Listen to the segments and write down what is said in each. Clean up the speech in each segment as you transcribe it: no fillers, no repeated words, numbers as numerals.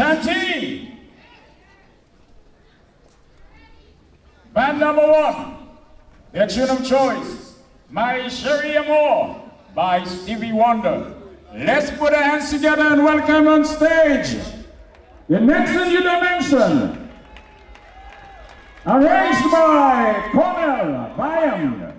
Chanty. Band number 1. Their tune of choice, My Sherry Amore by Stevie Wonder. Let's put our hands together and welcome on stage the next new dimension, arranged by Carnival Bayam.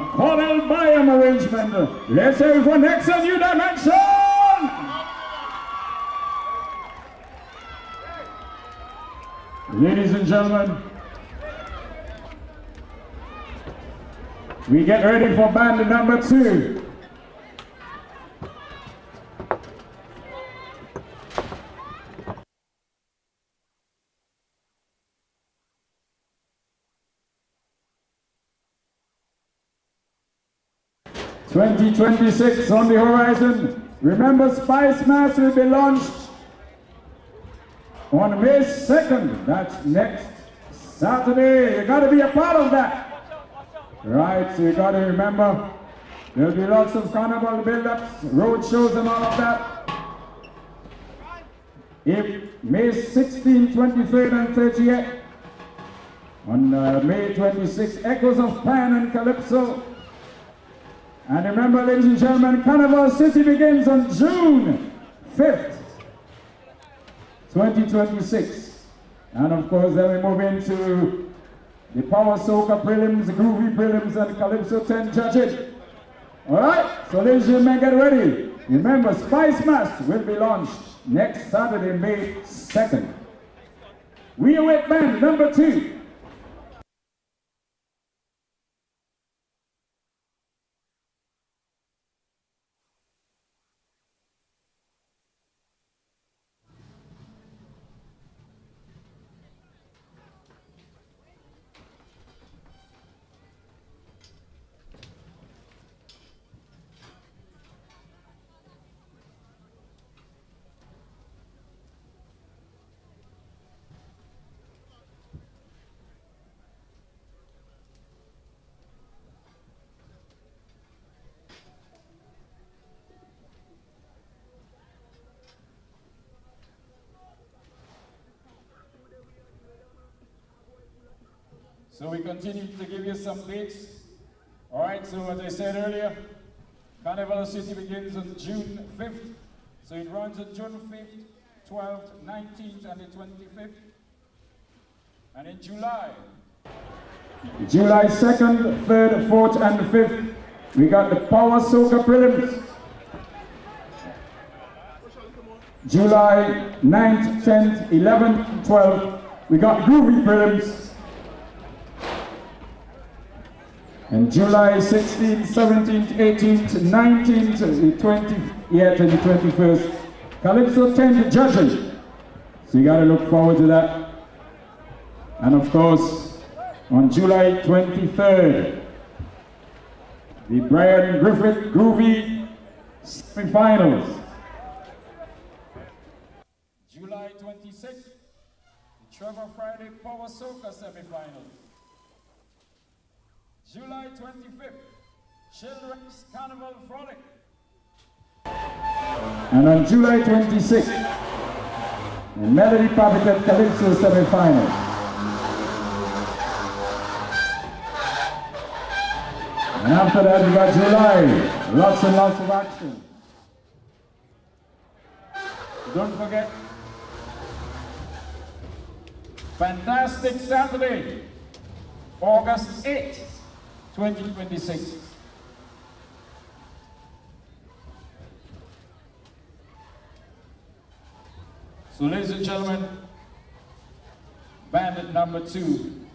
A Cornell Bayam arrangement. Let's hear it for next a new dimension. Ladies and gentlemen, we get ready for band number 2. (2026) on the horizon. Remember, Spice Mass will be launched on May 2nd. That's next Saturday. You got to be a part of that. Right, so you got to remember, there'll be lots of carnival build-ups, road shows and all of that. May 16, 23rd and 30th. On May 26th, Echoes of Pan and Calypso. And remember, ladies and gentlemen, Carnival City begins on June 5th, 2026. And of course, then we move into the Power Soca Prelims, the Groovy Prelims, and Calypso 10 judging. All right, so ladies and gentlemen, get ready. Remember, Spice Mass will be launched next Saturday, May 2nd. We await band number 2. So we continue to give you some dates. All right, so as I said earlier, Carnival City begins on June 5th. So it runs on June 5th, 12th, 19th, and the 25th. And in July 2nd, 3rd, 4th, and 5th, we got the Power Soca Prelims. July 9th, 10th, 11th, 12th, we got Groovy Prelims. And July 16th, 17th, 18th, 19th, the 20th, to the 21st, Calypso 10 judging. So you gotta look forward to that. And of course, on July 23rd, the Brian Griffith Groovy semi-finals. July 26th, the Trevor Friday Power Soca semi-finals. July 25th, Children's Carnival Frolic. And on July 26th, the Melody Papitet Calypso semi-finals. And after that, we got July. Lots and lots of action. Don't forget, fantastic Saturday, August 8th, 2026. So ladies and gentlemen, band number 2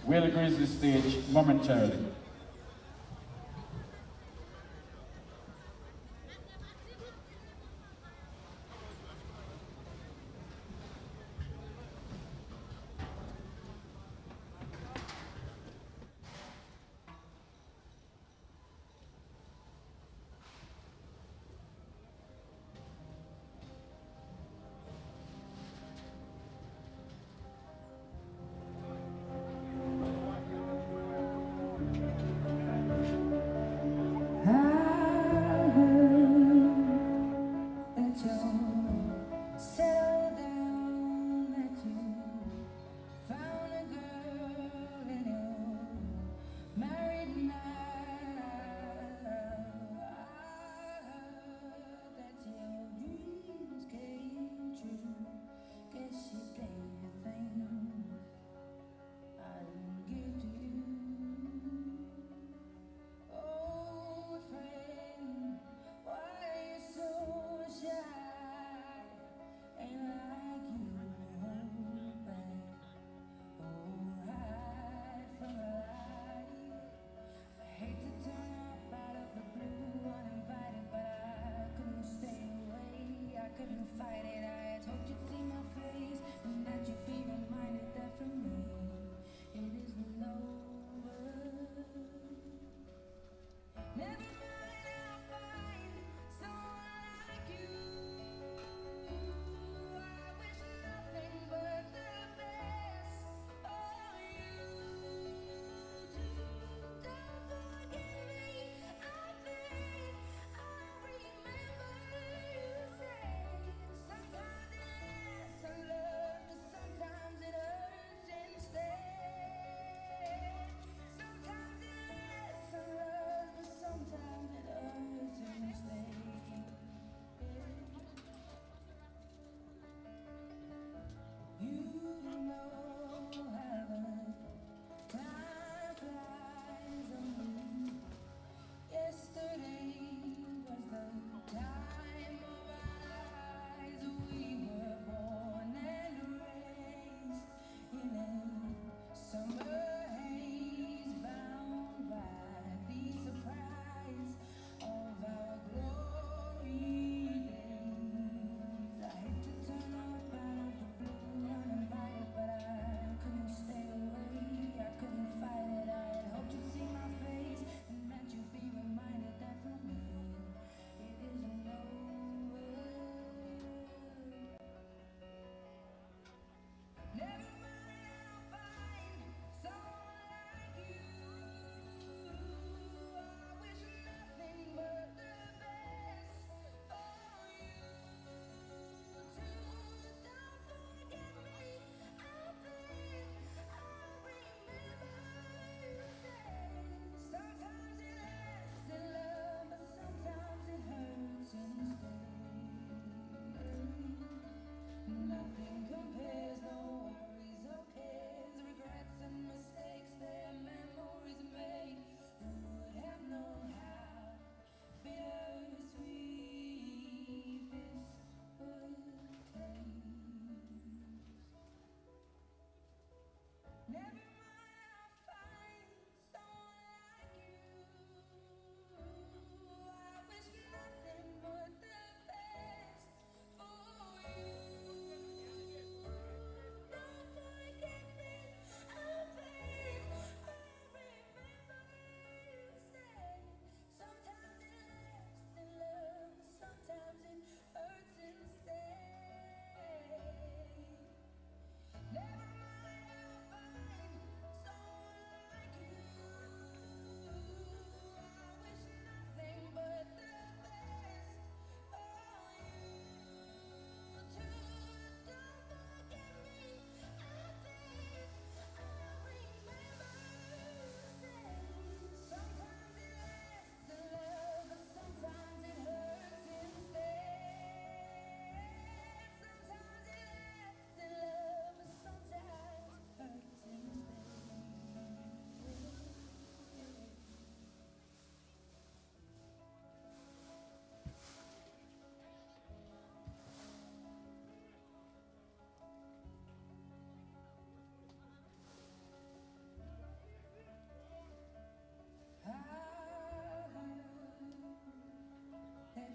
will grace the stage momentarily.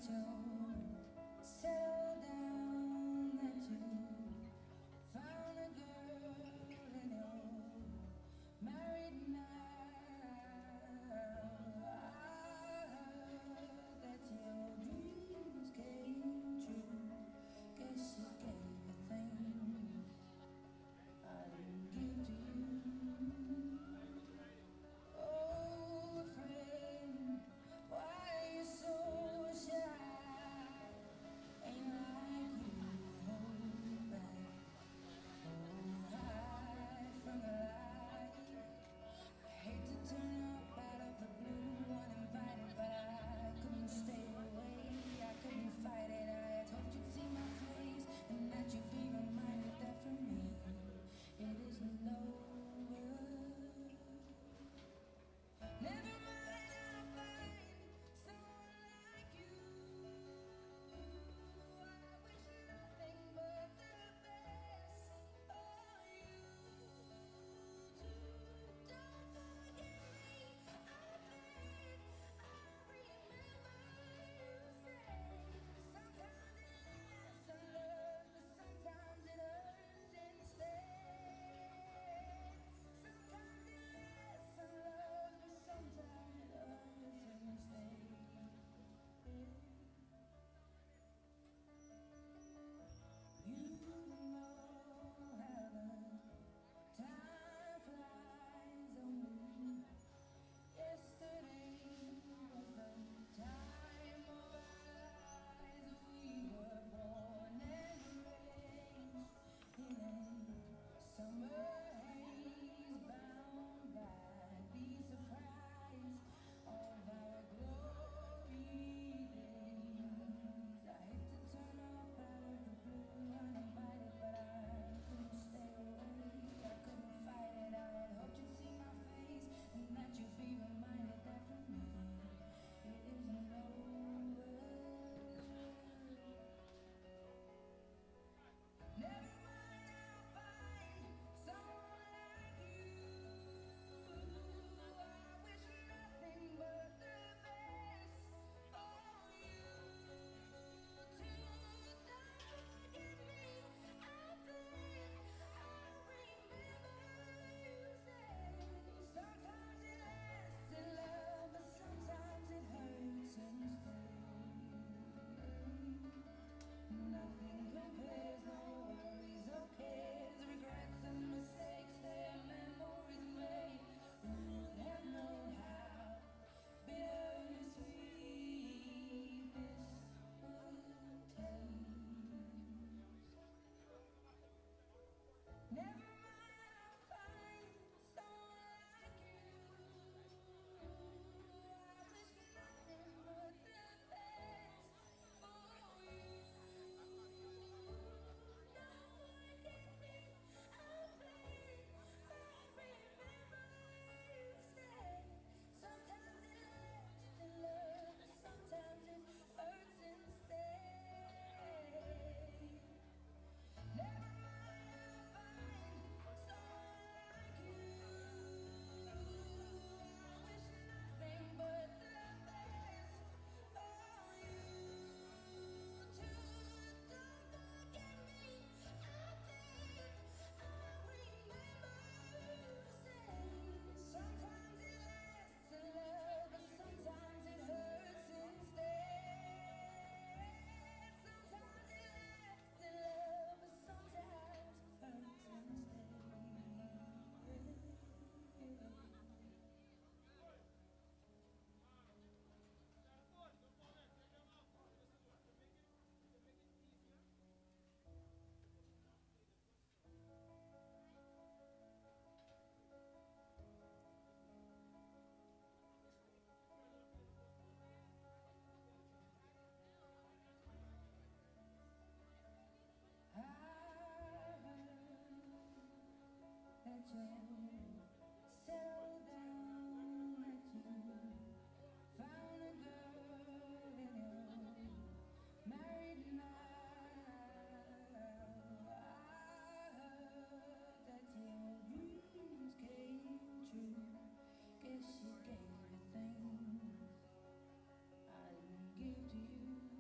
that you settled down, that you found a girl and you're married now. I heard that your dreams came true. Guess you gave the things I didn't give to you. Oh, friend, why are you so shy? Ain't like you hold back, hide from the light. I hate to turn up out of the blue uninvited, but I couldn't stay away. I couldn't fight it. I hoped you'd see my face and that you'd be reminded that for me it isn't over. Never mind, I'll find someone like you. I wish nothing but the best for you too. Don't forget me, I beg. I remember you say sometimes it lasts in love, but sometimes it hurts instead. Sometimes it lasts in love, but sometimes it hurts instead. You know how the time flies on. Yesterday was the time of our lives. We were born and raised in a summer haze, bound by the surprise of our glory days. I hate to turn up out of the blue uninvited, but I couldn't stay away. I couldn't fight it. I had hoped you'd see my face and that you'd be reminded that for me it isn't over. Never mind, I'll find someone like you. I wish nothing but the best for you too. Don't forget me, I beg. I remember you said sometimes it lasts in love, but sometimes it hurts instead. Nothing compares, no worries or cares, regrets and mistakes, their memories made. Who would have known how bitter and sweet this would taste? Never mind, I'll find someone like you. I wish nothing but the best for you. Don't forget me, I plead. I remember you said sometimes it lasts in love, but sometimes it hurts instead. Never mind, I'll find someone like you. I wish nothing but the best for you too. Don't forget me, I think I remember you saying sometimes it lasts in love, but sometimes it hurts instead. Sometimes it lasts in love, but sometimes hurts instead. I heard that you settled down, that you found a girl and you're married now. I heard that your dreams came true. Guess you gave the things I didn't give to you.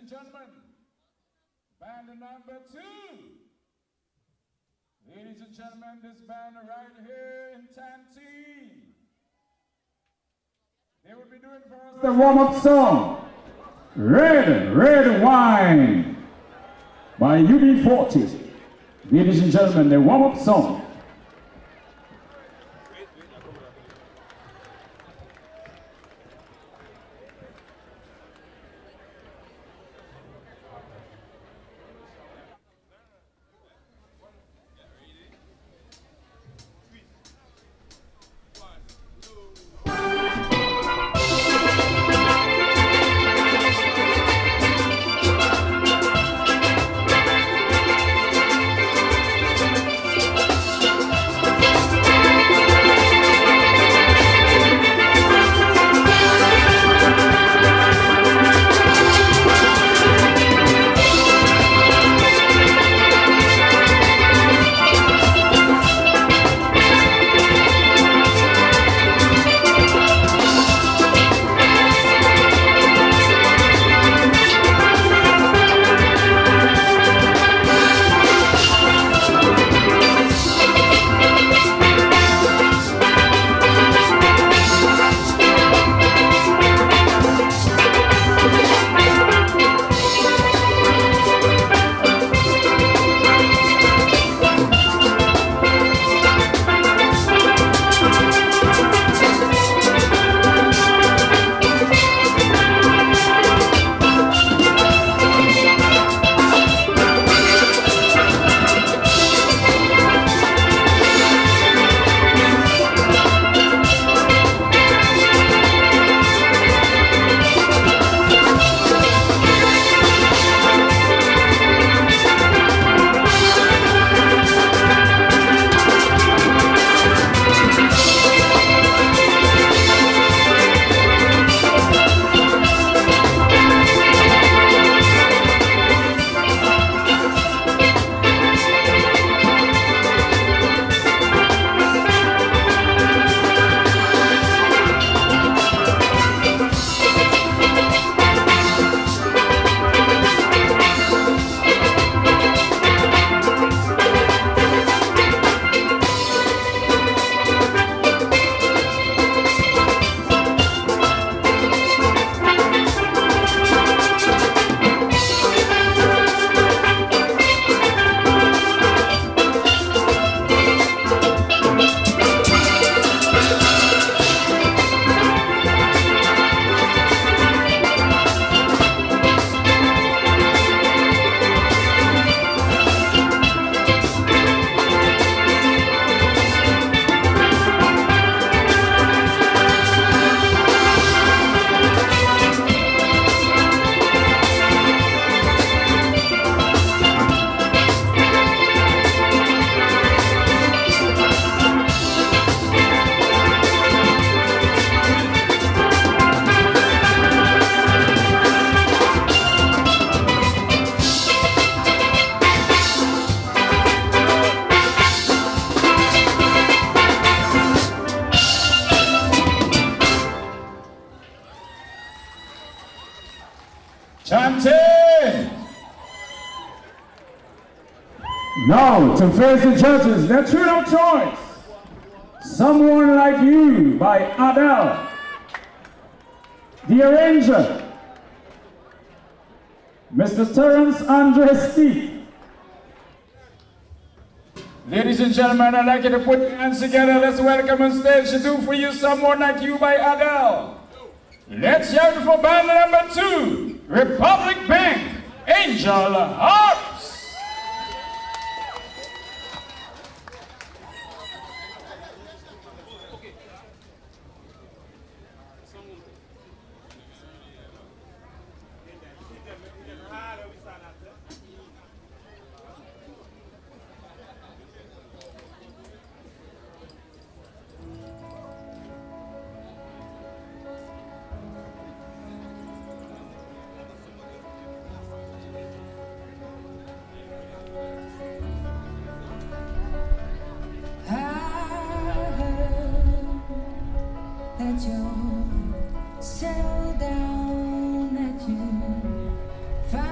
and gentlemen, band number 2. Ladies and gentlemen, this band right here in Tantee, they will be doing for us the warm-up song, Red Wine by UB40. Ladies and gentlemen, the warm-up song. Chanting! Now, to face the judges, their tune of choice, Someone Like You by Adele. The arranger, Mr. Terence Andre Steve. Ladies and gentlemen, I'd like you to put your hands together. Let's welcome on stage to do for you Someone Like You by Adele. Let's hear it for band number 2, Republic Bank, Angel Harps. Settle down, that you find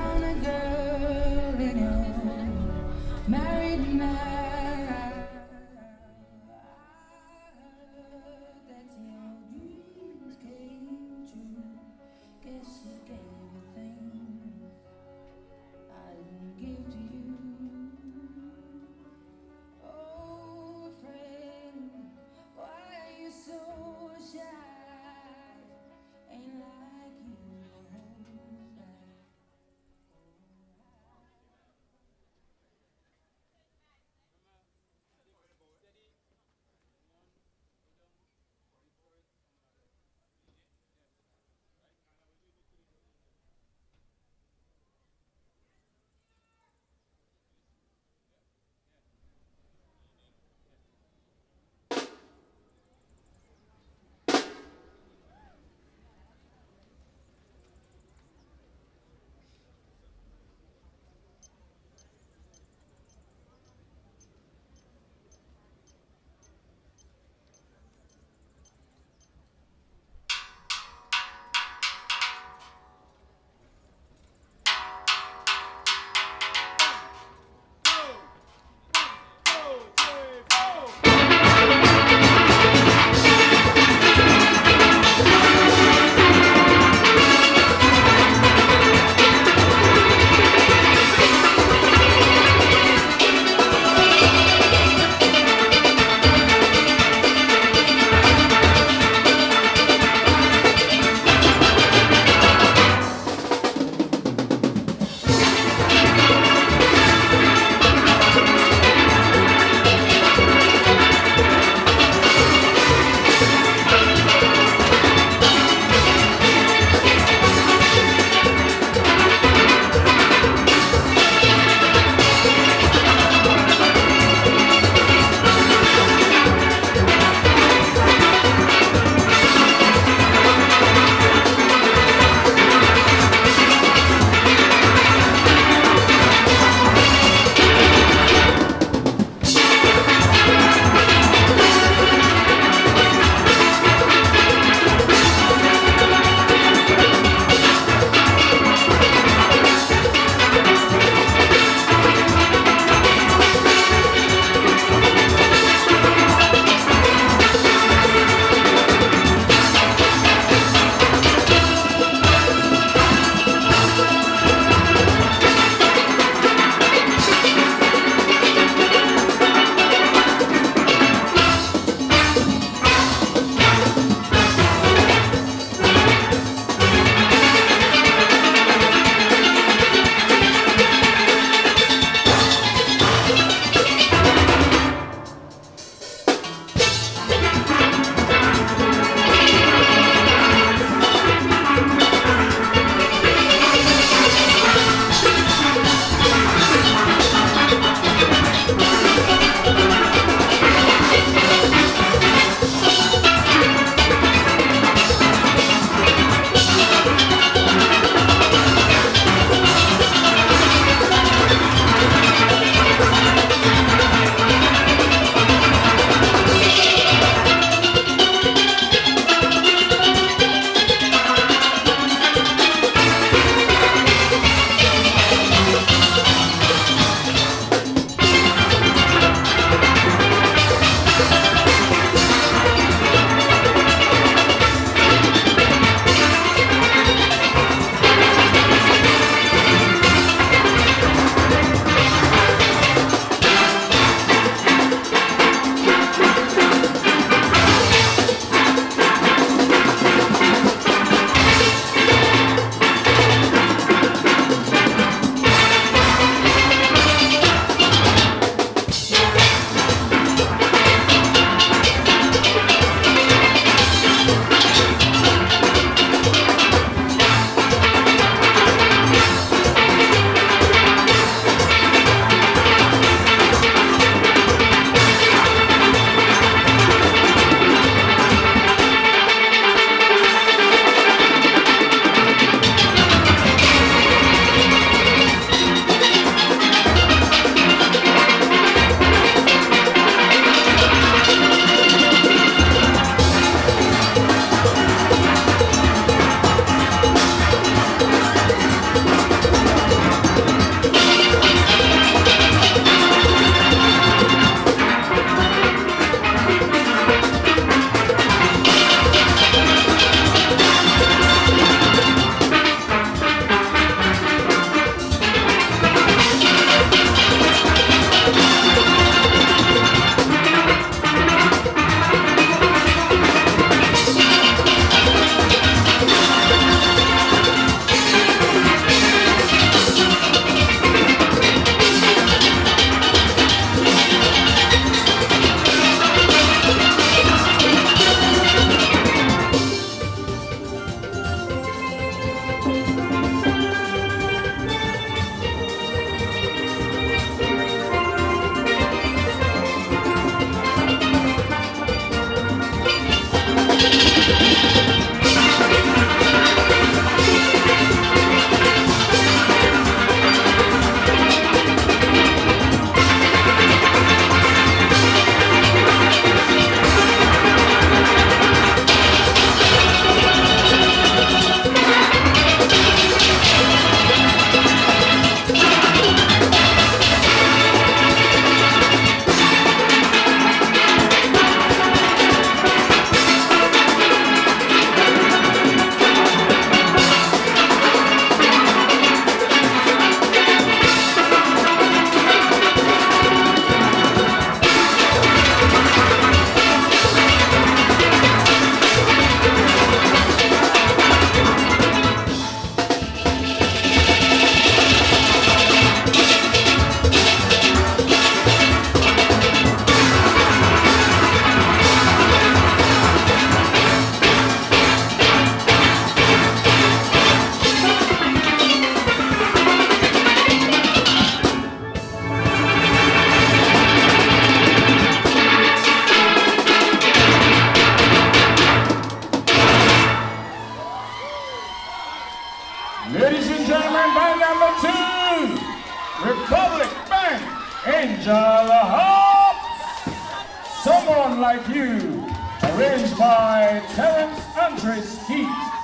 Like You, arranged by Terence Andres Keith.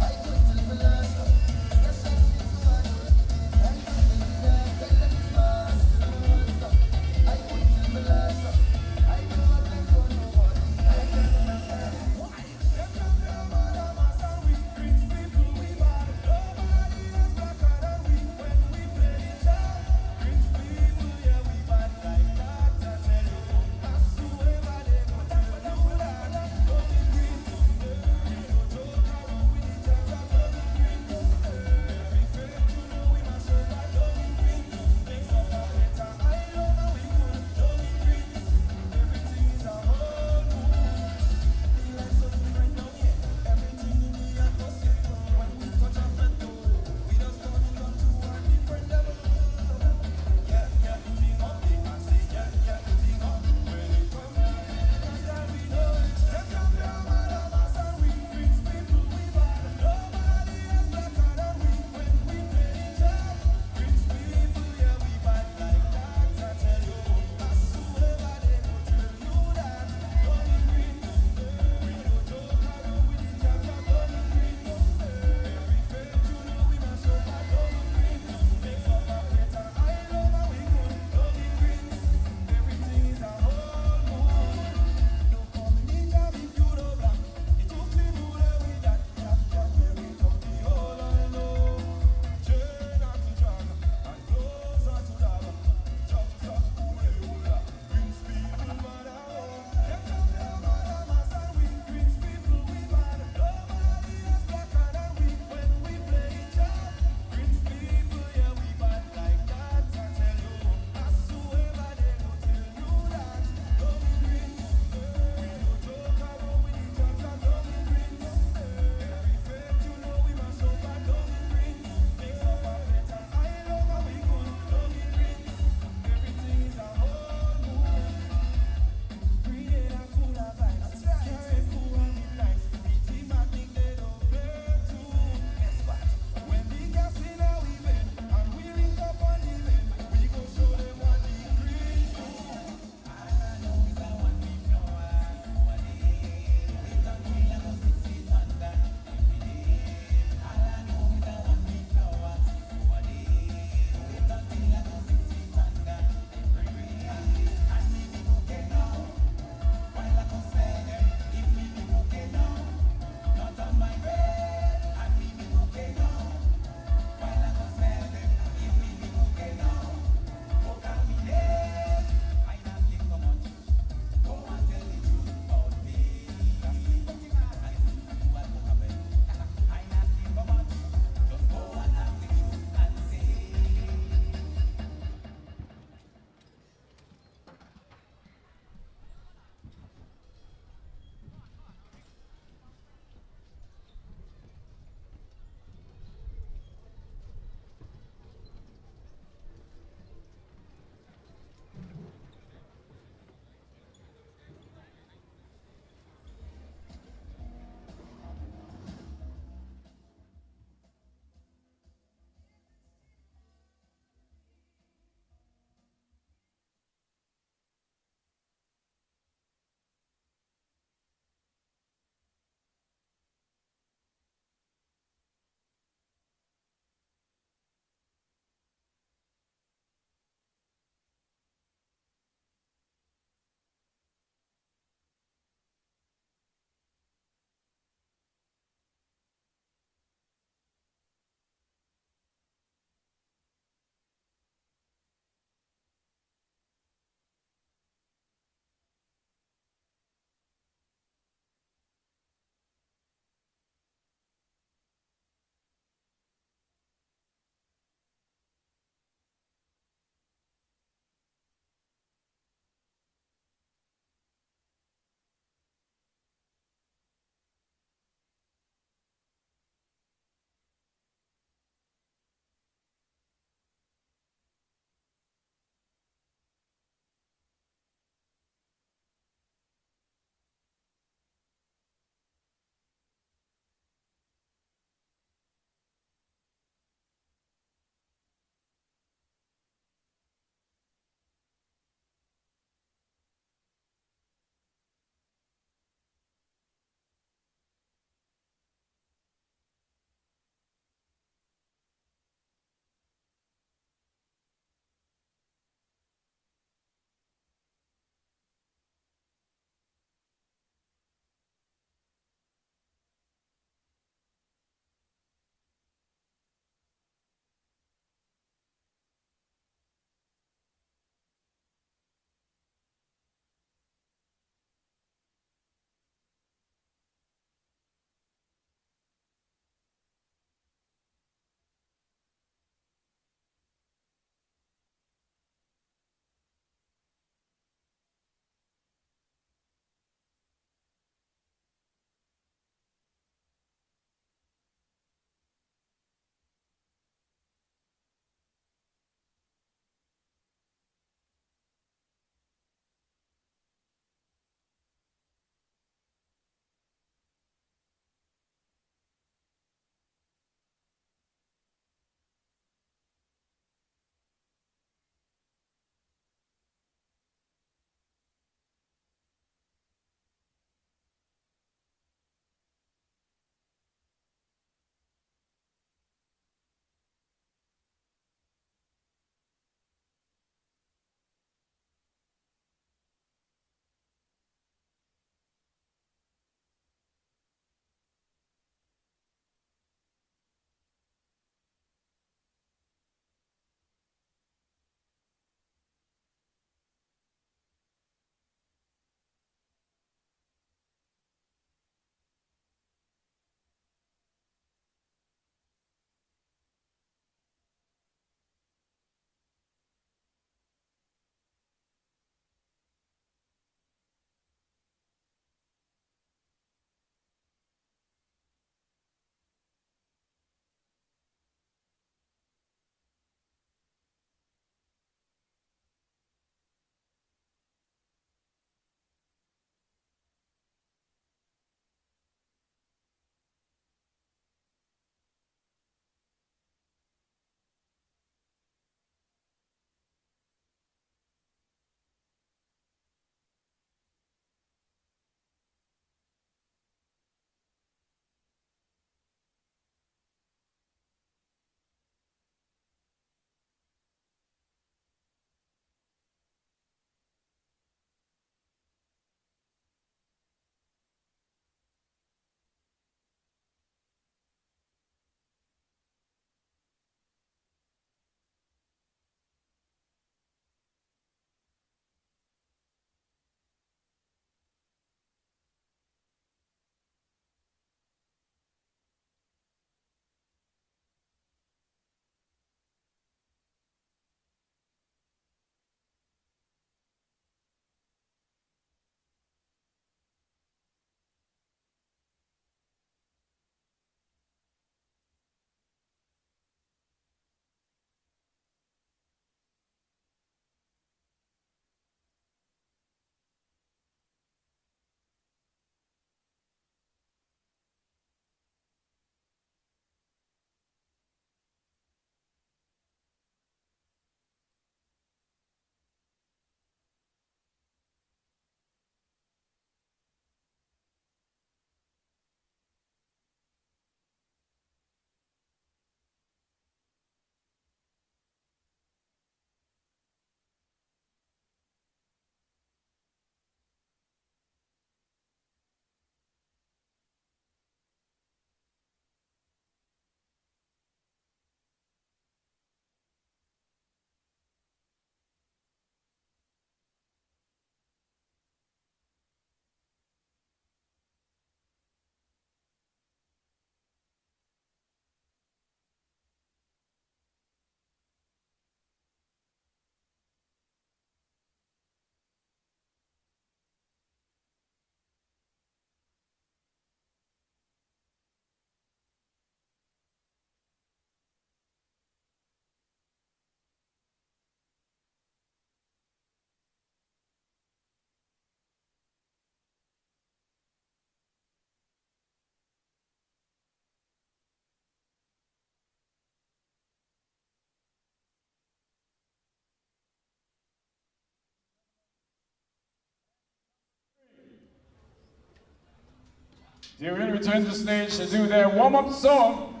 They will return to stage to do their warm-up song,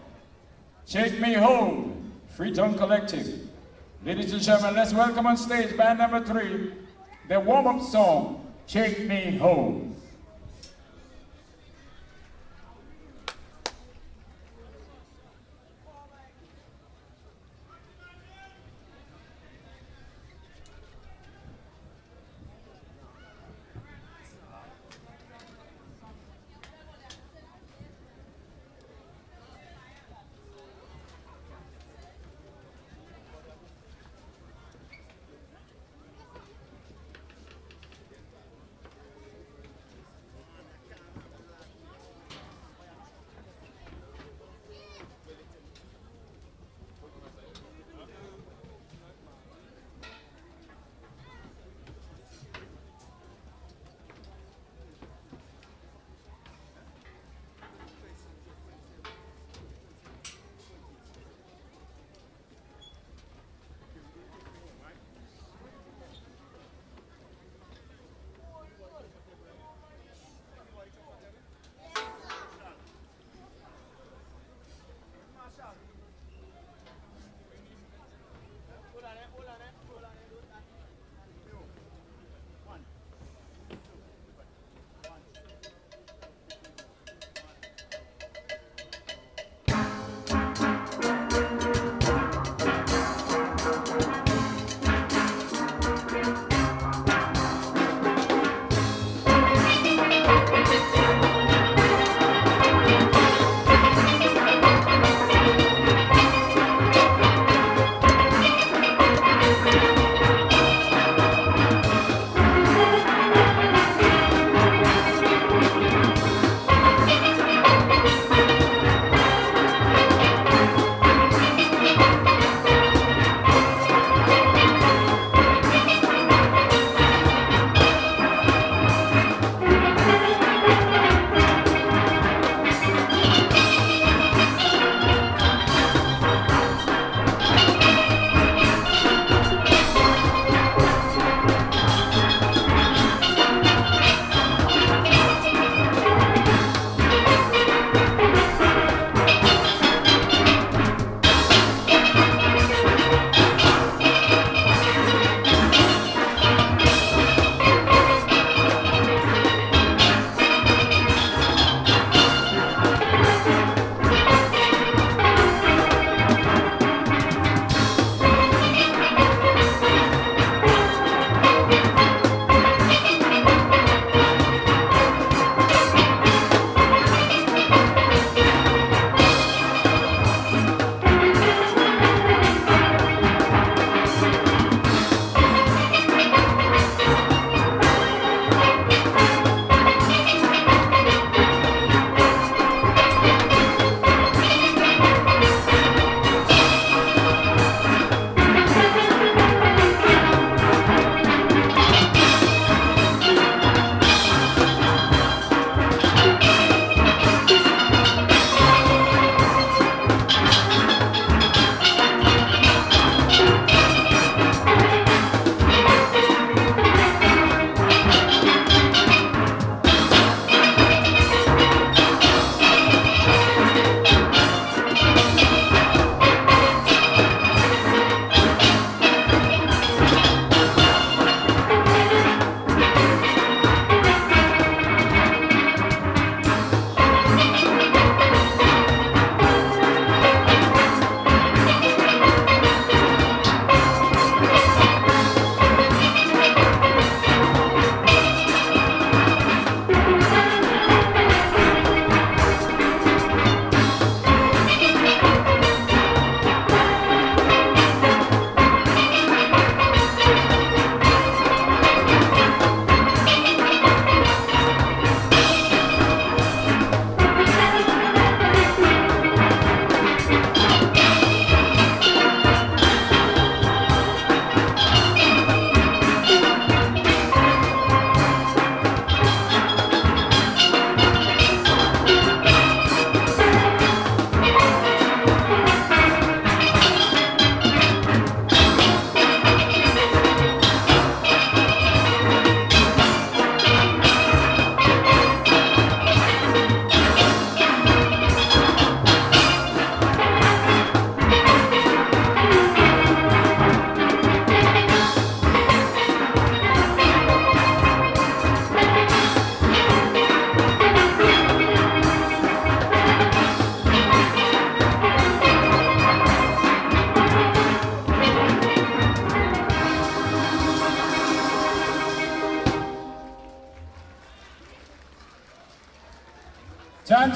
Take Me Home, Freetown Collective. Ladies and gentlemen, let's welcome on stage band number 3, their warm-up song, Take Me Home.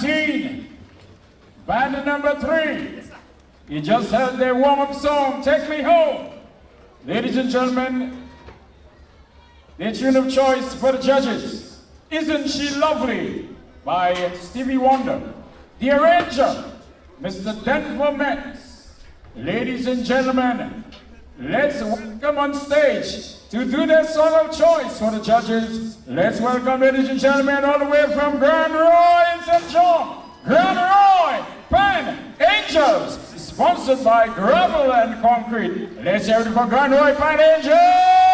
19. Band number 3. You just heard their warm-up song, Take Me Home. Ladies and gentlemen, the tune of choice for the judges, Isn't She Lovely by Stevie Wonder. The arranger, Mr. Denver Metz. Ladies and gentlemen, let's welcome on stage to do their song of choice for the judges. Let's welcome, ladies and gentlemen, all the way from Grand Roy in St. John, Grand Roy, Pan Angels, sponsored by Gravel and Concrete. Let's hear it for Grand Roy, Pan Angels!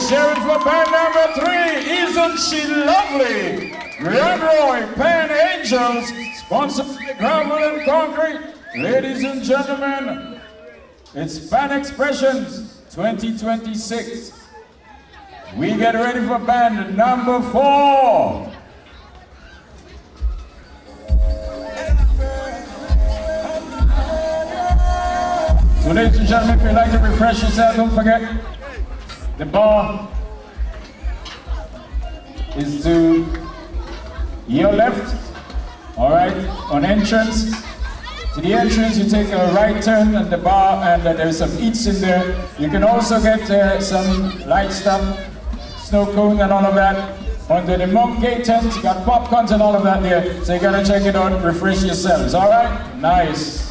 Let's hear it for band number 3. Isn't she lovely? Roy, Pan Angels, sponsored by Gravel and Concrete. Ladies and gentlemen, it's Pan Expressions 2026. We get ready for band number 4. So ladies and gentlemen, if you'd like to refresh yourself, don't forget, the bar is to your left, all right, on entrance. To the entrance, you take a right turn at the bar, and there's some eats in there. You can also get some light stuff, snow cone and all of that. Under the monk gate tent, you got popcorns and all of that there. So you gotta check it out, refresh yourselves, all right? Nice.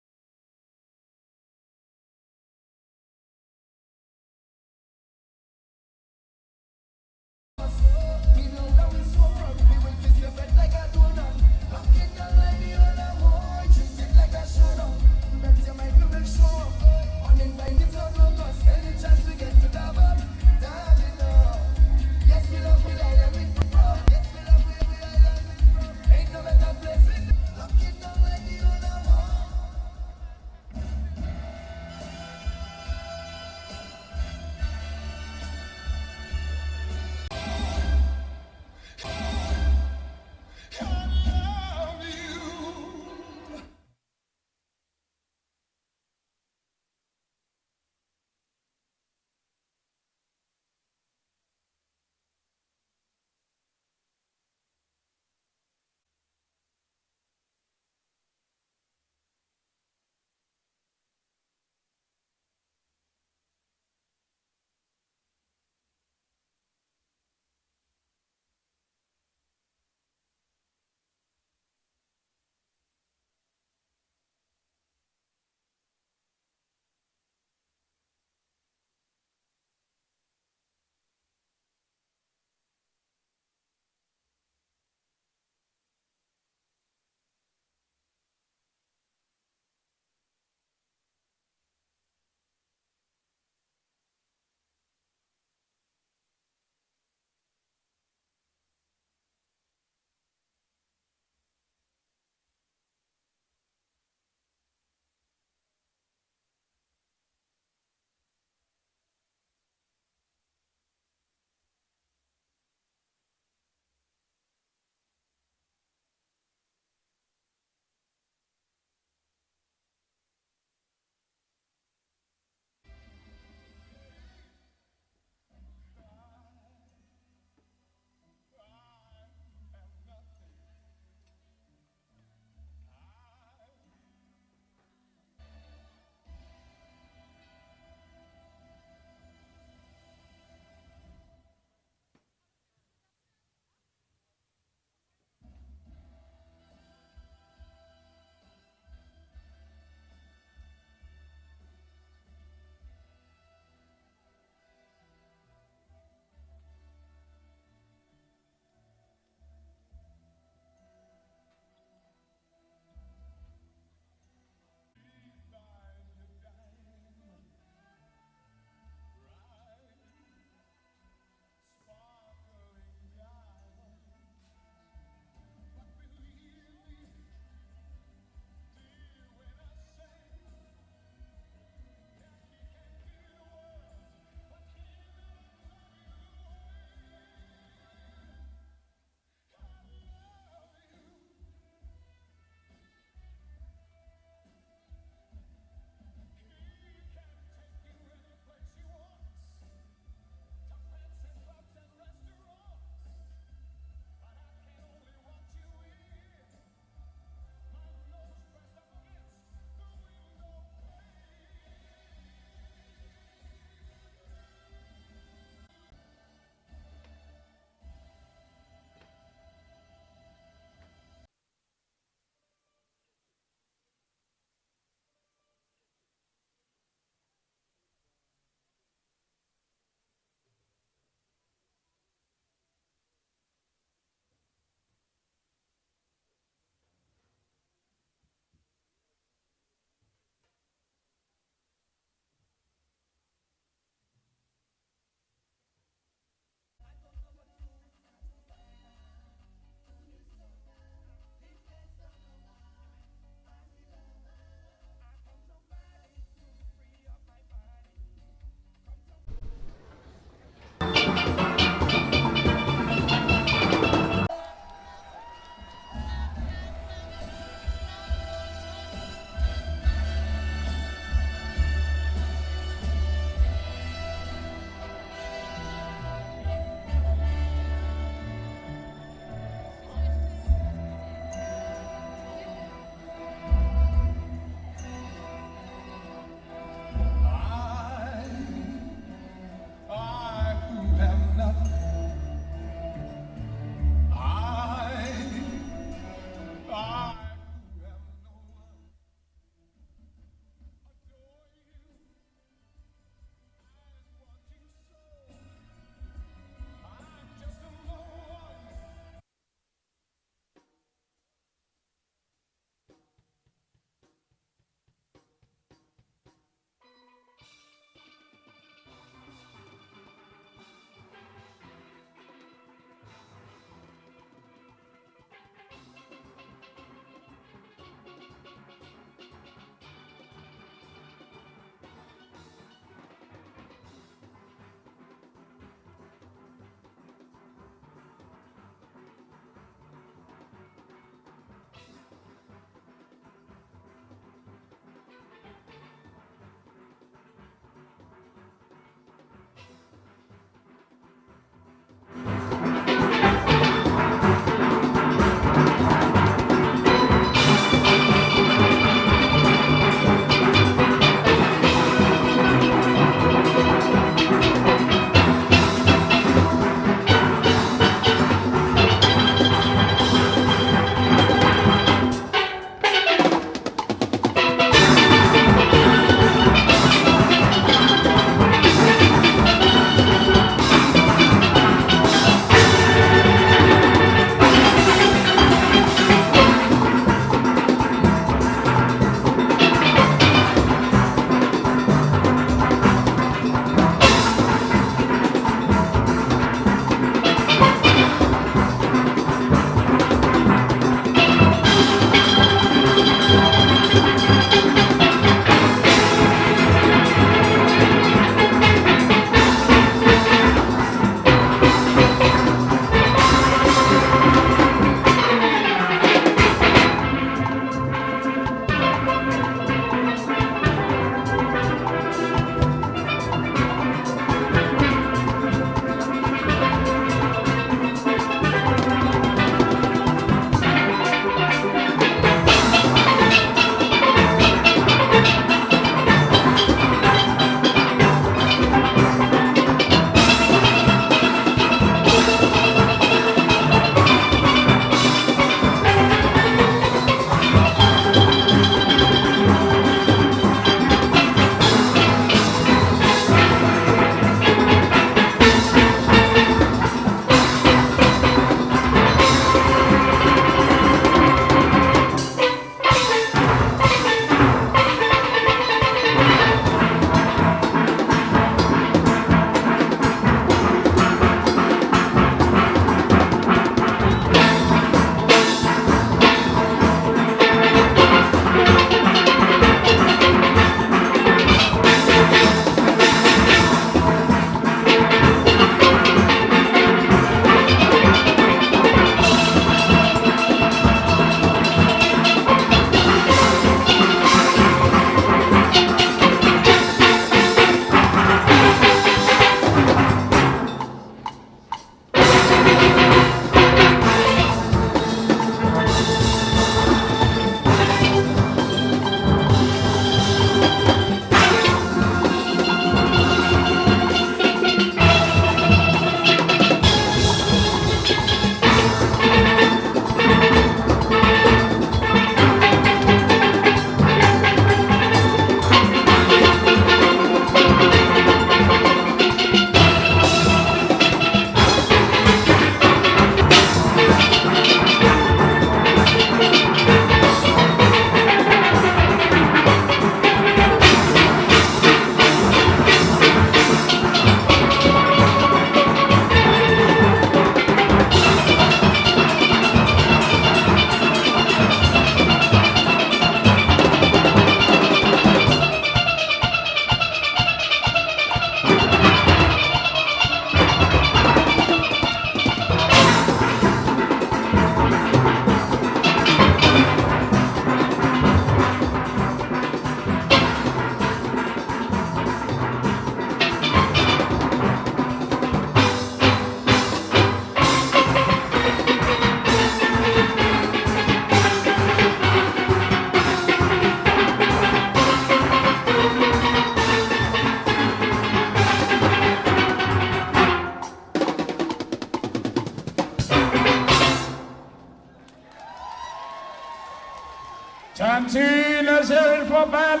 Chanty, let's hear it for band.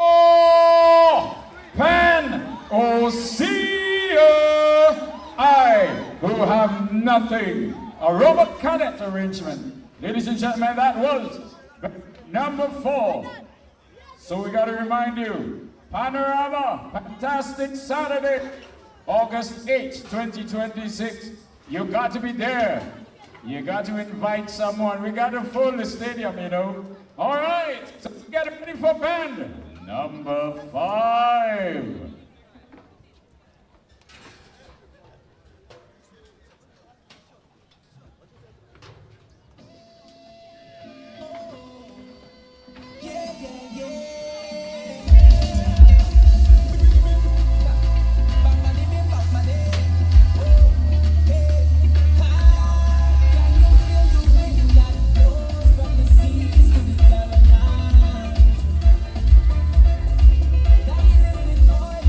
Oh, Pan, oh, see I who have nothing. A Robert Cadet arrangement. Ladies and gentlemen, that was number 4. So we got to remind you, Panorama, fantastic Saturday, August 8th, 2026. You got to be there. You got to invite someone. We got to fill the stadium, you know. All right, so get ready for band number 5. Dancing with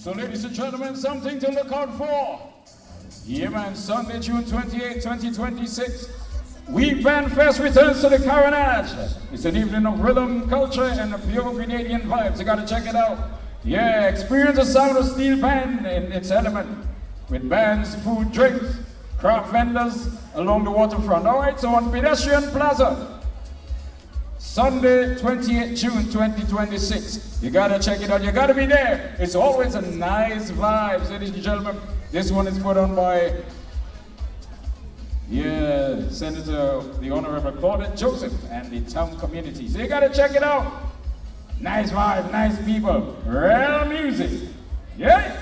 So ladies and gentlemen, something to look out for. Yeah man, Sunday, June 28, 2026. Week Band Fest returns to the Carnival. It's an evening of rhythm, culture, and a pure Canadian vibes. You gotta check it out. Yeah, experience the sound of steel band in its element. With bands, food, drinks, craft vendors along the waterfront. Alright, so on Pedestrian Plaza, Sunday, 28 June 2026. You gotta check it out. You gotta be there. It's always a nice vibe, ladies and gentlemen. This one is put on by, Senator, the Honorable Claudette Joseph and the town community. So you gotta check it out. Nice vibe, nice people, real music. Yeah?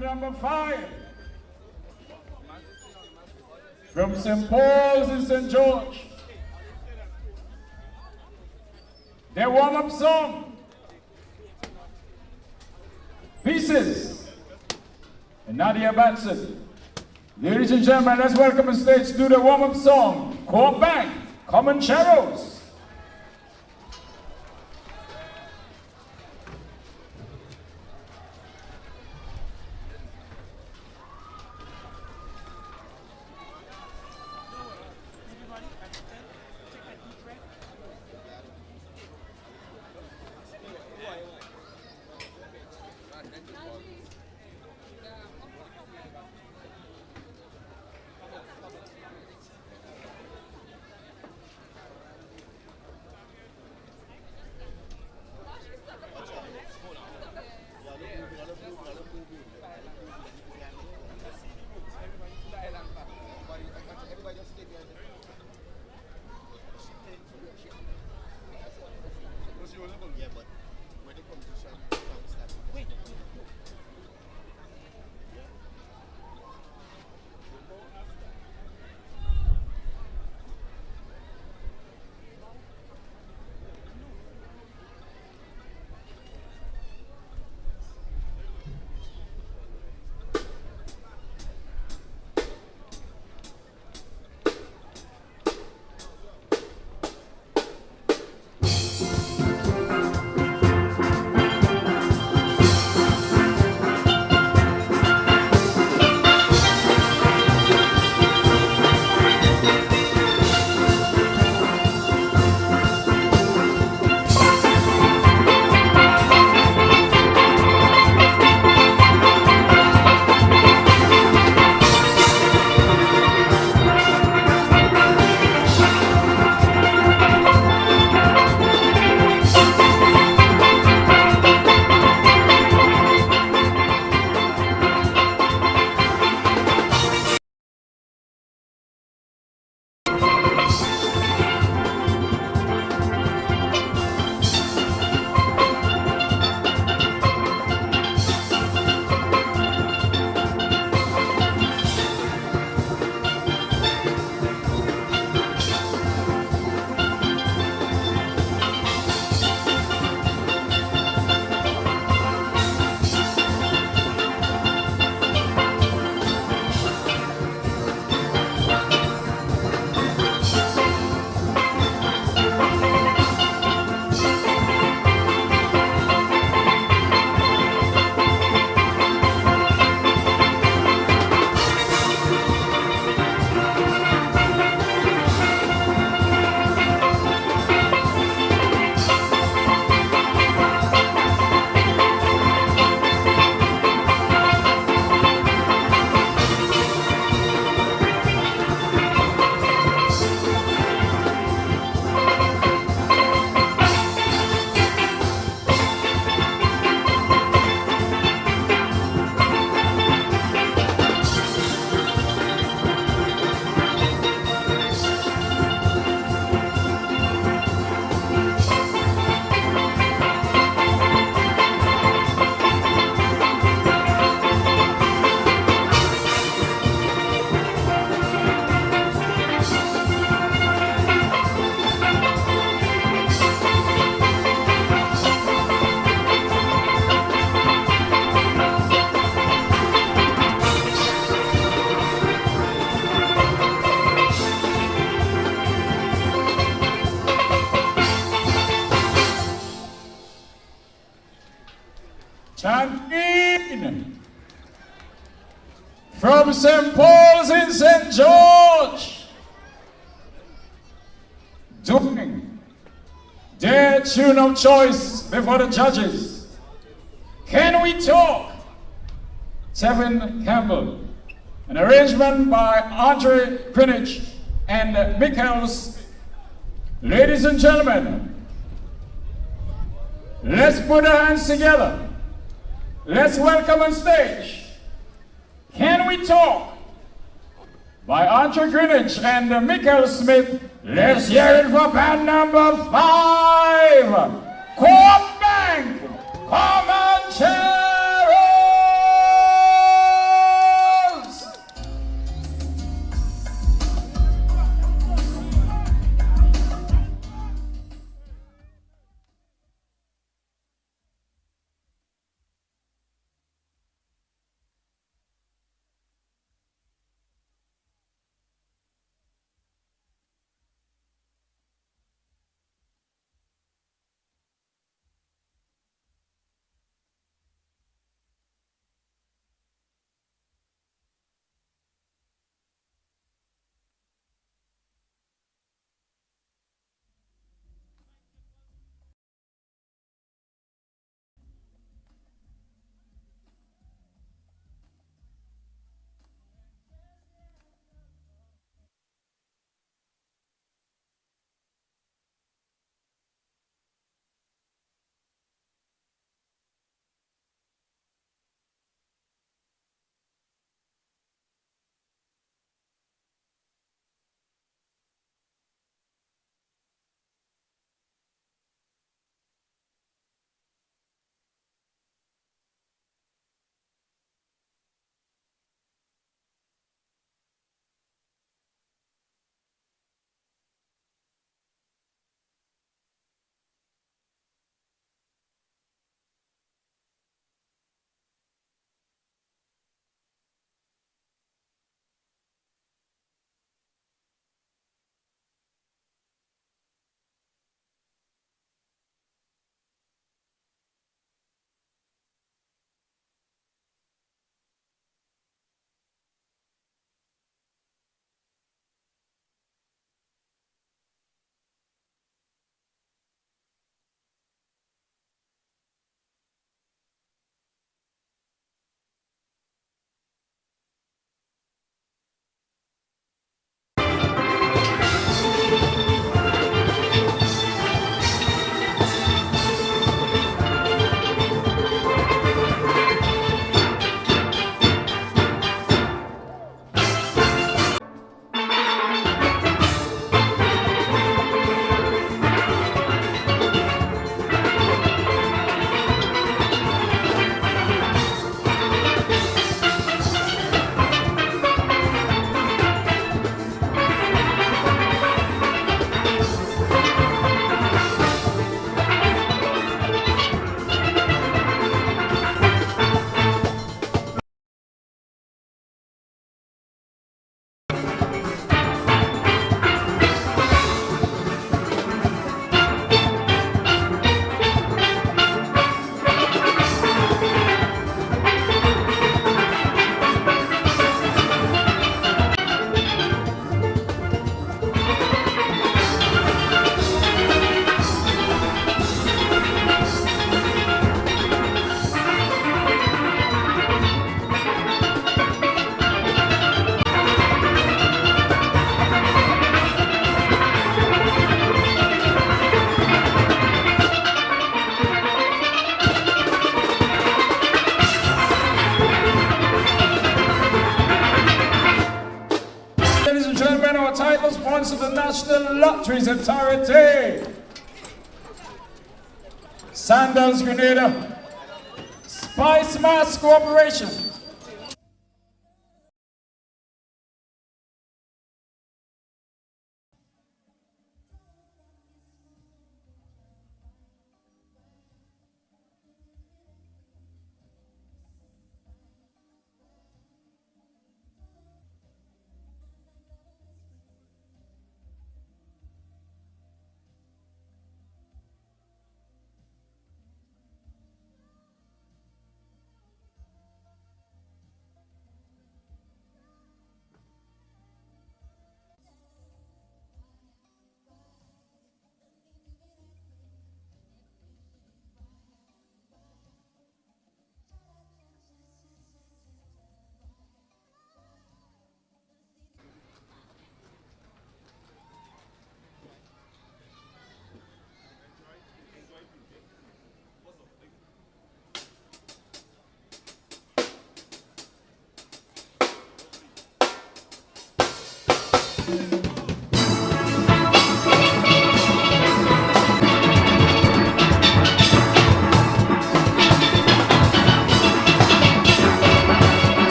band number 5. From St. Paul's in St. George. Their warm-up song, Pieces, and Nadia Batson. Ladies and gentlemen, let's welcome on stage to the warm-up song, Core Bank, Comancheros. Champion from St. Paul's in St. George, doing their tune of choice before the judges. Can We Talk? Tevin Campbell, an arrangement by Andre Greenwich and Michaels. Ladies and gentlemen, let's put our hands together. Let's welcome on stage, Can We Talk? By Andre Greenwich and Michael Smith. Let's hear it for band number 5, Core Bank, Comancheros! title sponsor of the National Lotteries Authority, Sandals Grenada, Spice Mass Corporation.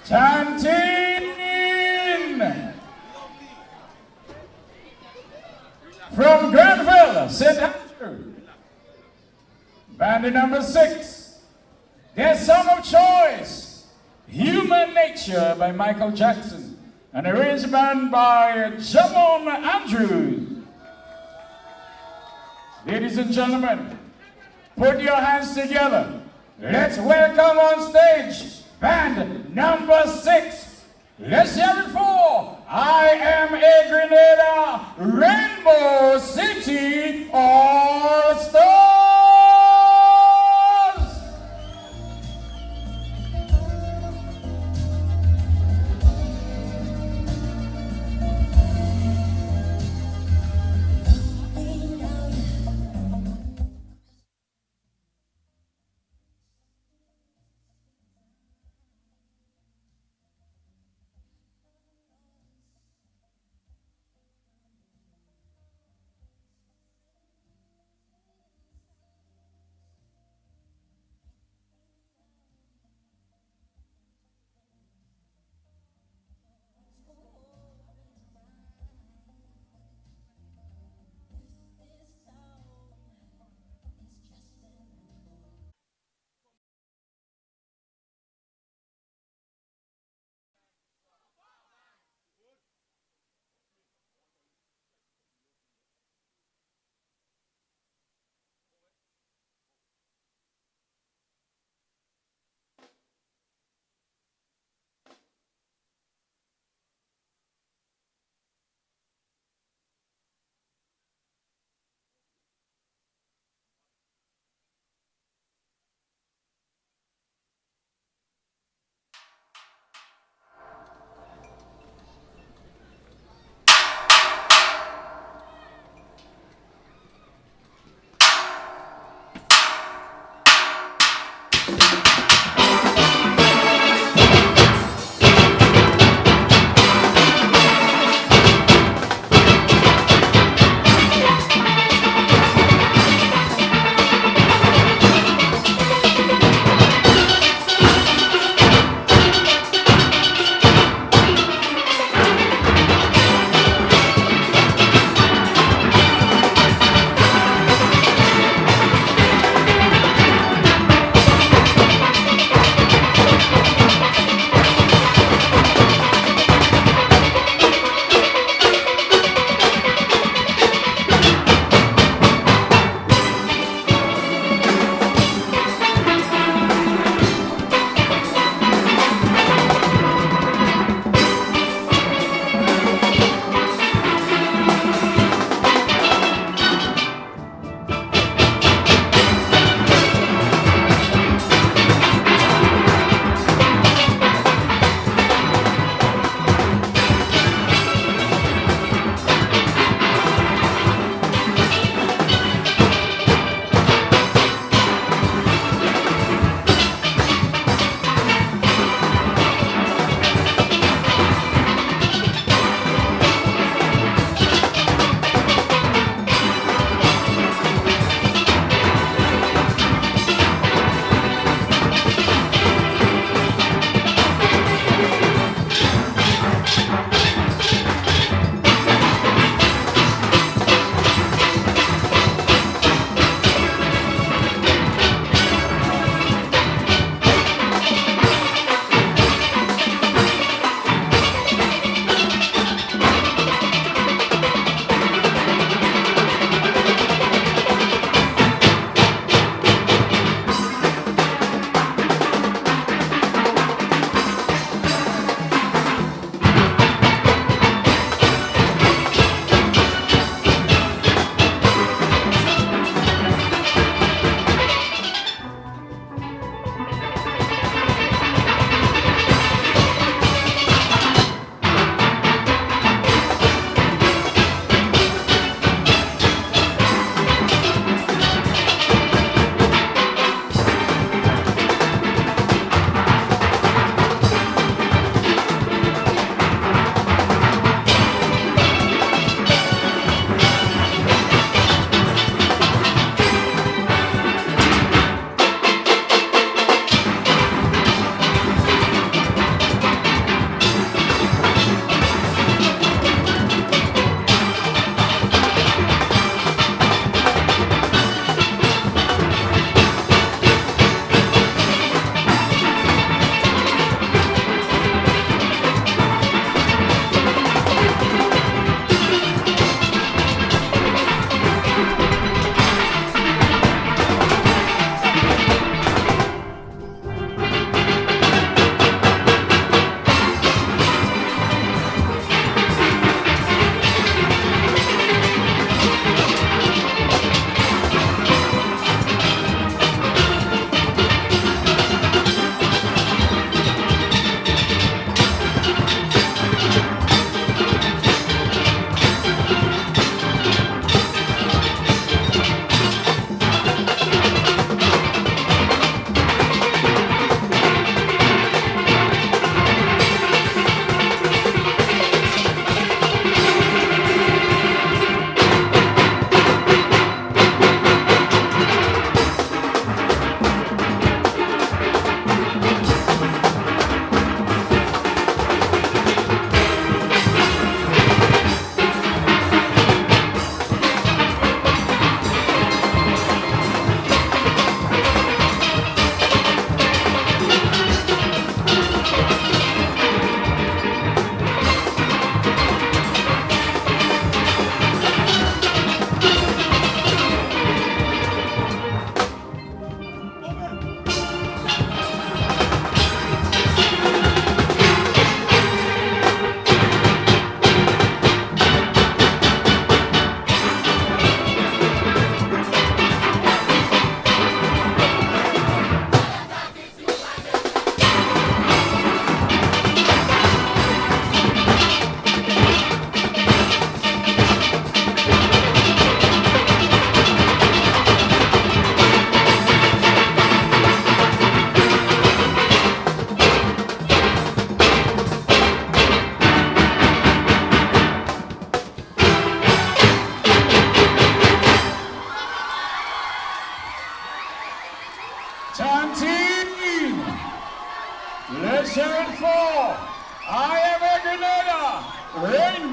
Chanting from Grenada, St. Andrew, band number 6, their song of choice, Human Nature by Michael Jackson, an arrangement by Jamon Andrews. Ladies and gentlemen, put your hands together. Let's welcome on stage band number 6. Let's hear it for I Am a Grenada Rainbow City All Stars.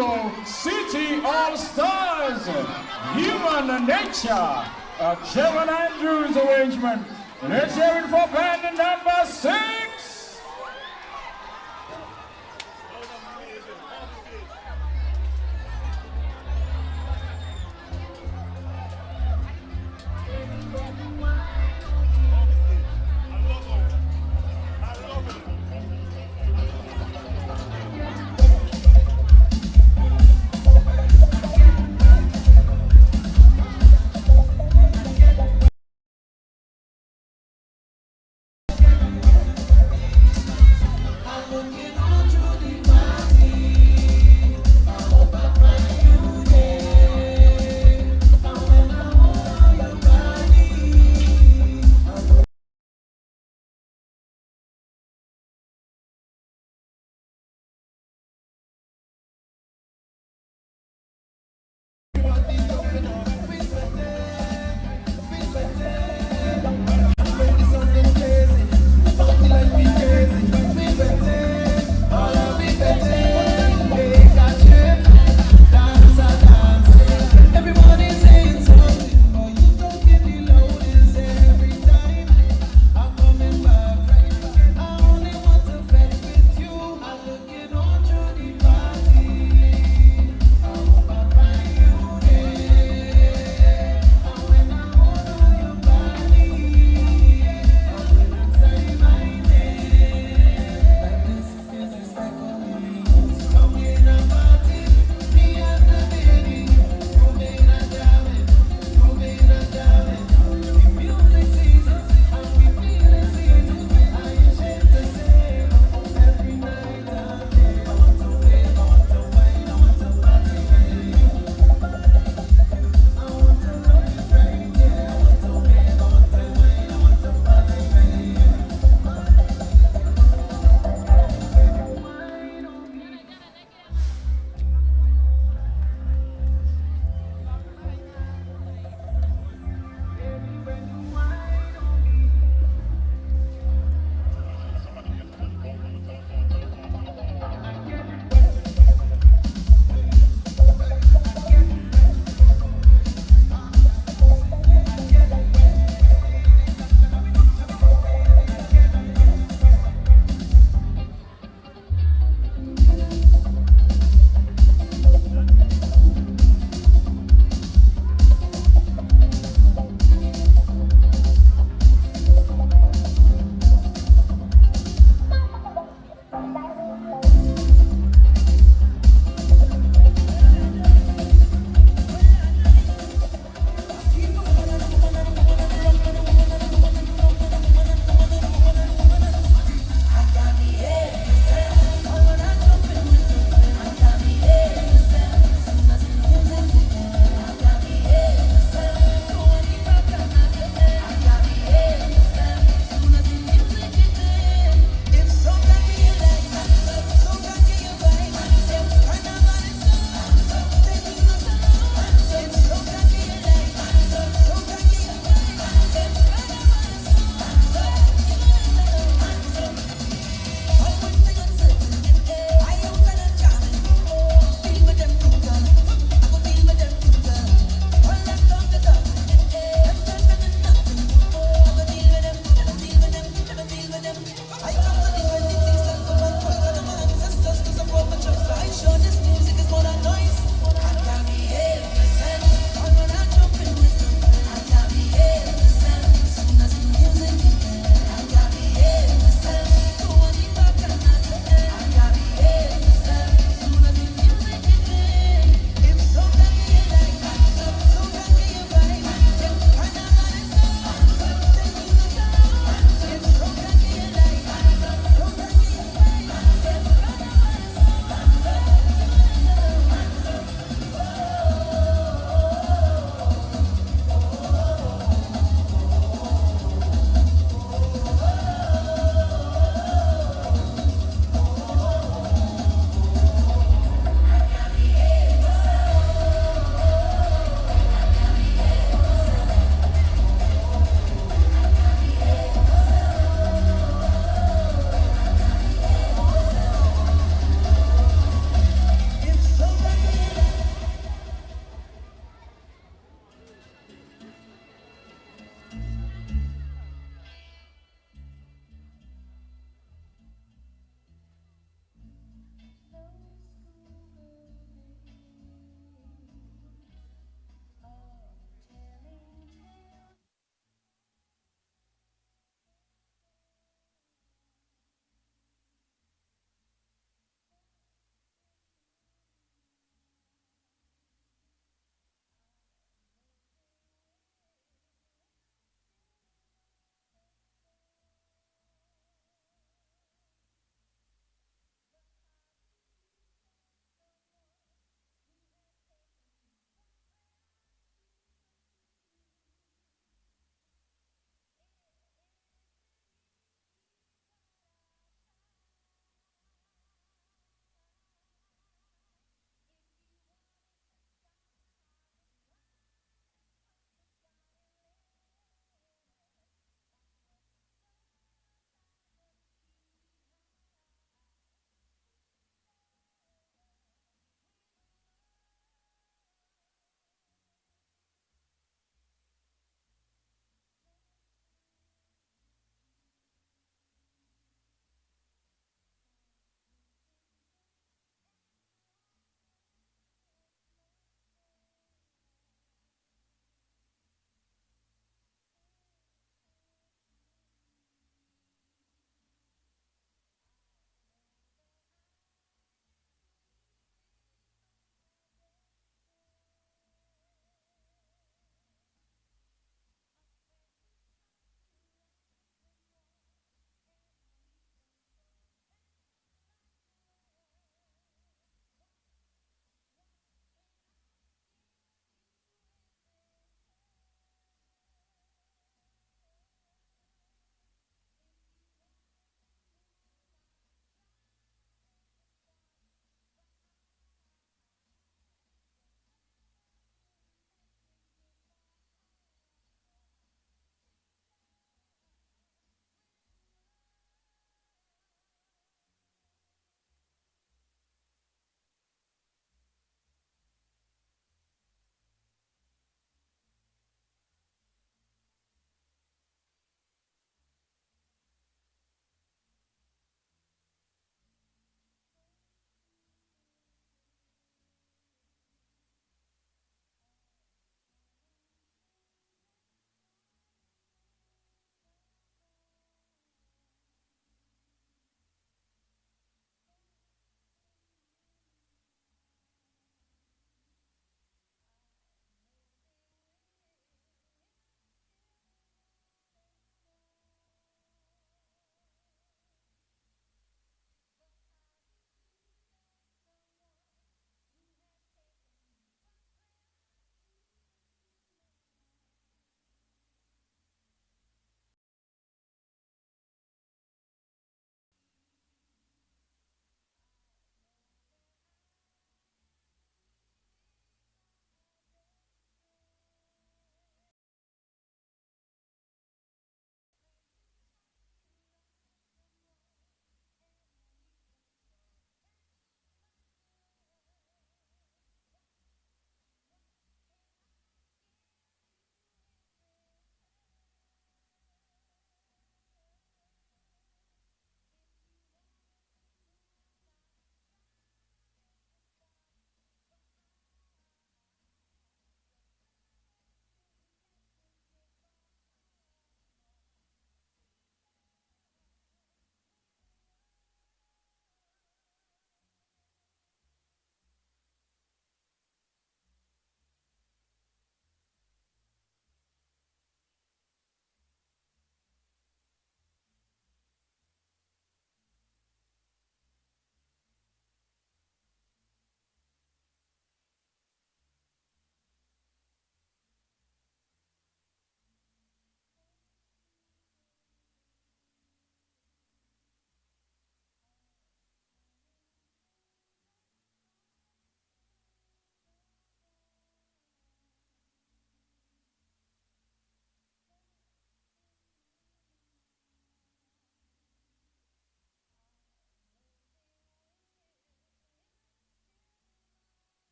Carnival City All-Stars, Human Nature, a German Andrews arrangement. Let's hear it for band number 6.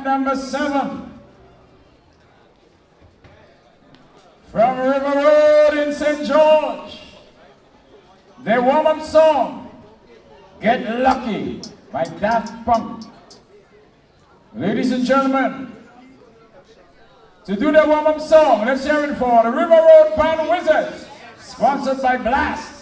band number 7 from River Road in St. George. Their warm-up song, Get Lucky by Daft Punk. Ladies and gentlemen, to do the warm-up song, let's hear it for the River Road Band Wizards, sponsored by Blast.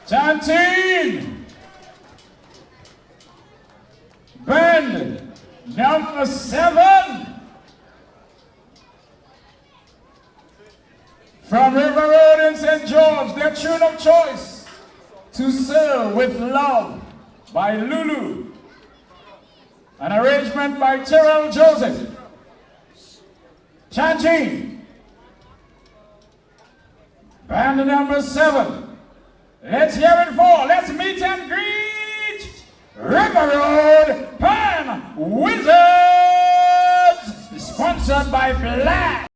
Chanting! Band number 7 from River Road in St. George, their tune of choice, To Serve with Love by Lulu, an arrangement by Terrell Joseph. Chanting! Band number 7. Let's hear it for, let's meet and greet River Road Pan Wizards, sponsored by Black.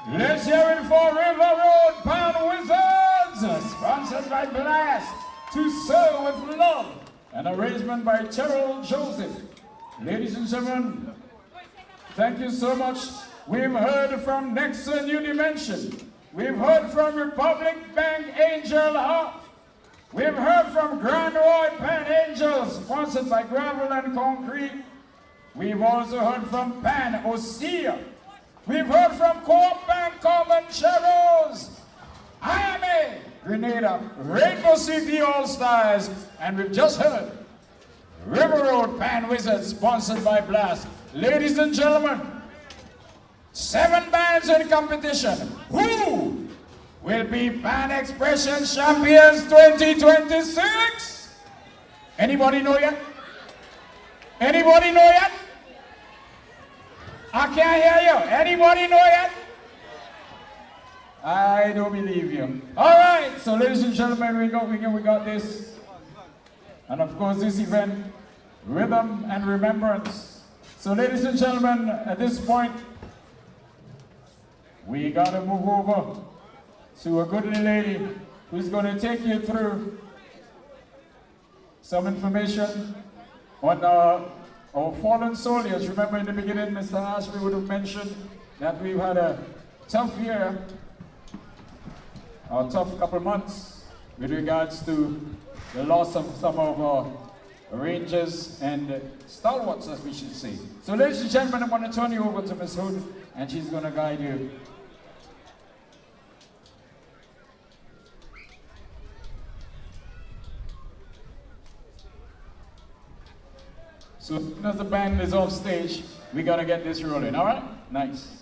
Let's hear it for River Road Pan Wizards, sponsored by Blast, to serve with love, an arrangement by Terrell Joseph. Ladies and gentlemen, thank you so much. We've heard from Nexon New Dimension. We've heard from Republic Bank Angel Hub. We've heard from Grand Roy Pan Angels, sponsored by Gravel and Concrete. We've also heard from Pan Osea. We've heard from Coop Bank Comancheros, IMA, Grenada, Rainbow City All-Stars, and we've just heard River Road Pan Wizards, sponsored by Blast. Ladies and gentlemen, 7 bands in competition. Who will be Pan Expression Champions 2026? Anybody know yet? Anybody know yet? I can't hear you. Anybody know yet? I don't believe you. All right, so ladies and gentlemen, we got this. And of course, this event, Rhythm and Remembrance. So ladies and gentlemen, at this point, we gotta move over to a goodly lady who's gonna take you through some information on our fallen soldiers. Remember in the beginning, Mr. Ashby would have mentioned that we've had a tough year, or tough couple months, with regards to the loss of some of our rangers and stalwarts, as we should say. So ladies and gentlemen, I want to turn you over to Ms. Hood, and she's going to guide you. So as the band is off stage, we got to get this rolling, all right? Nice.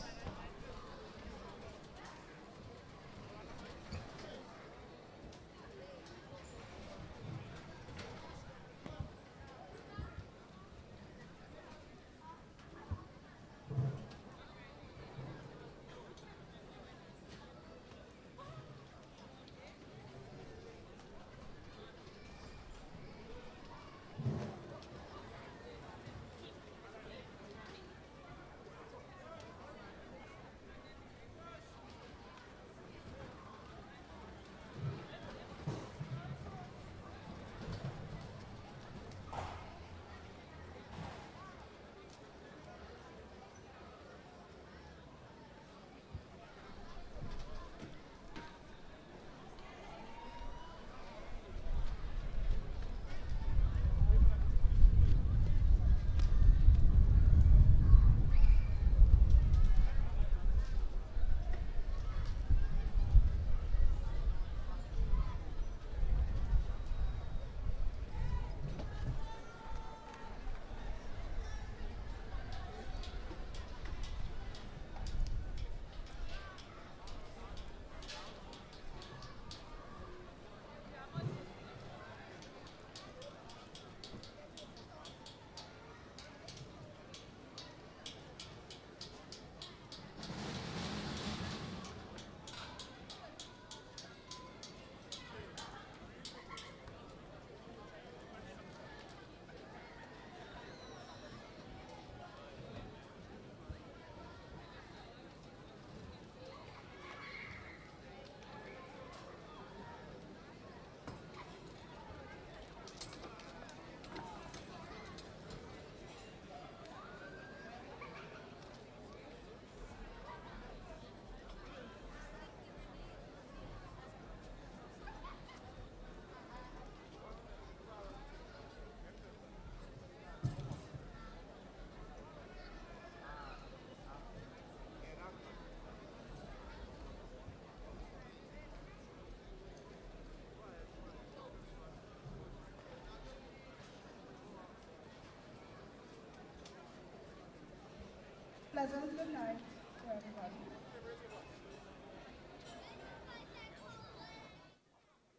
Pleasant good night to everybody.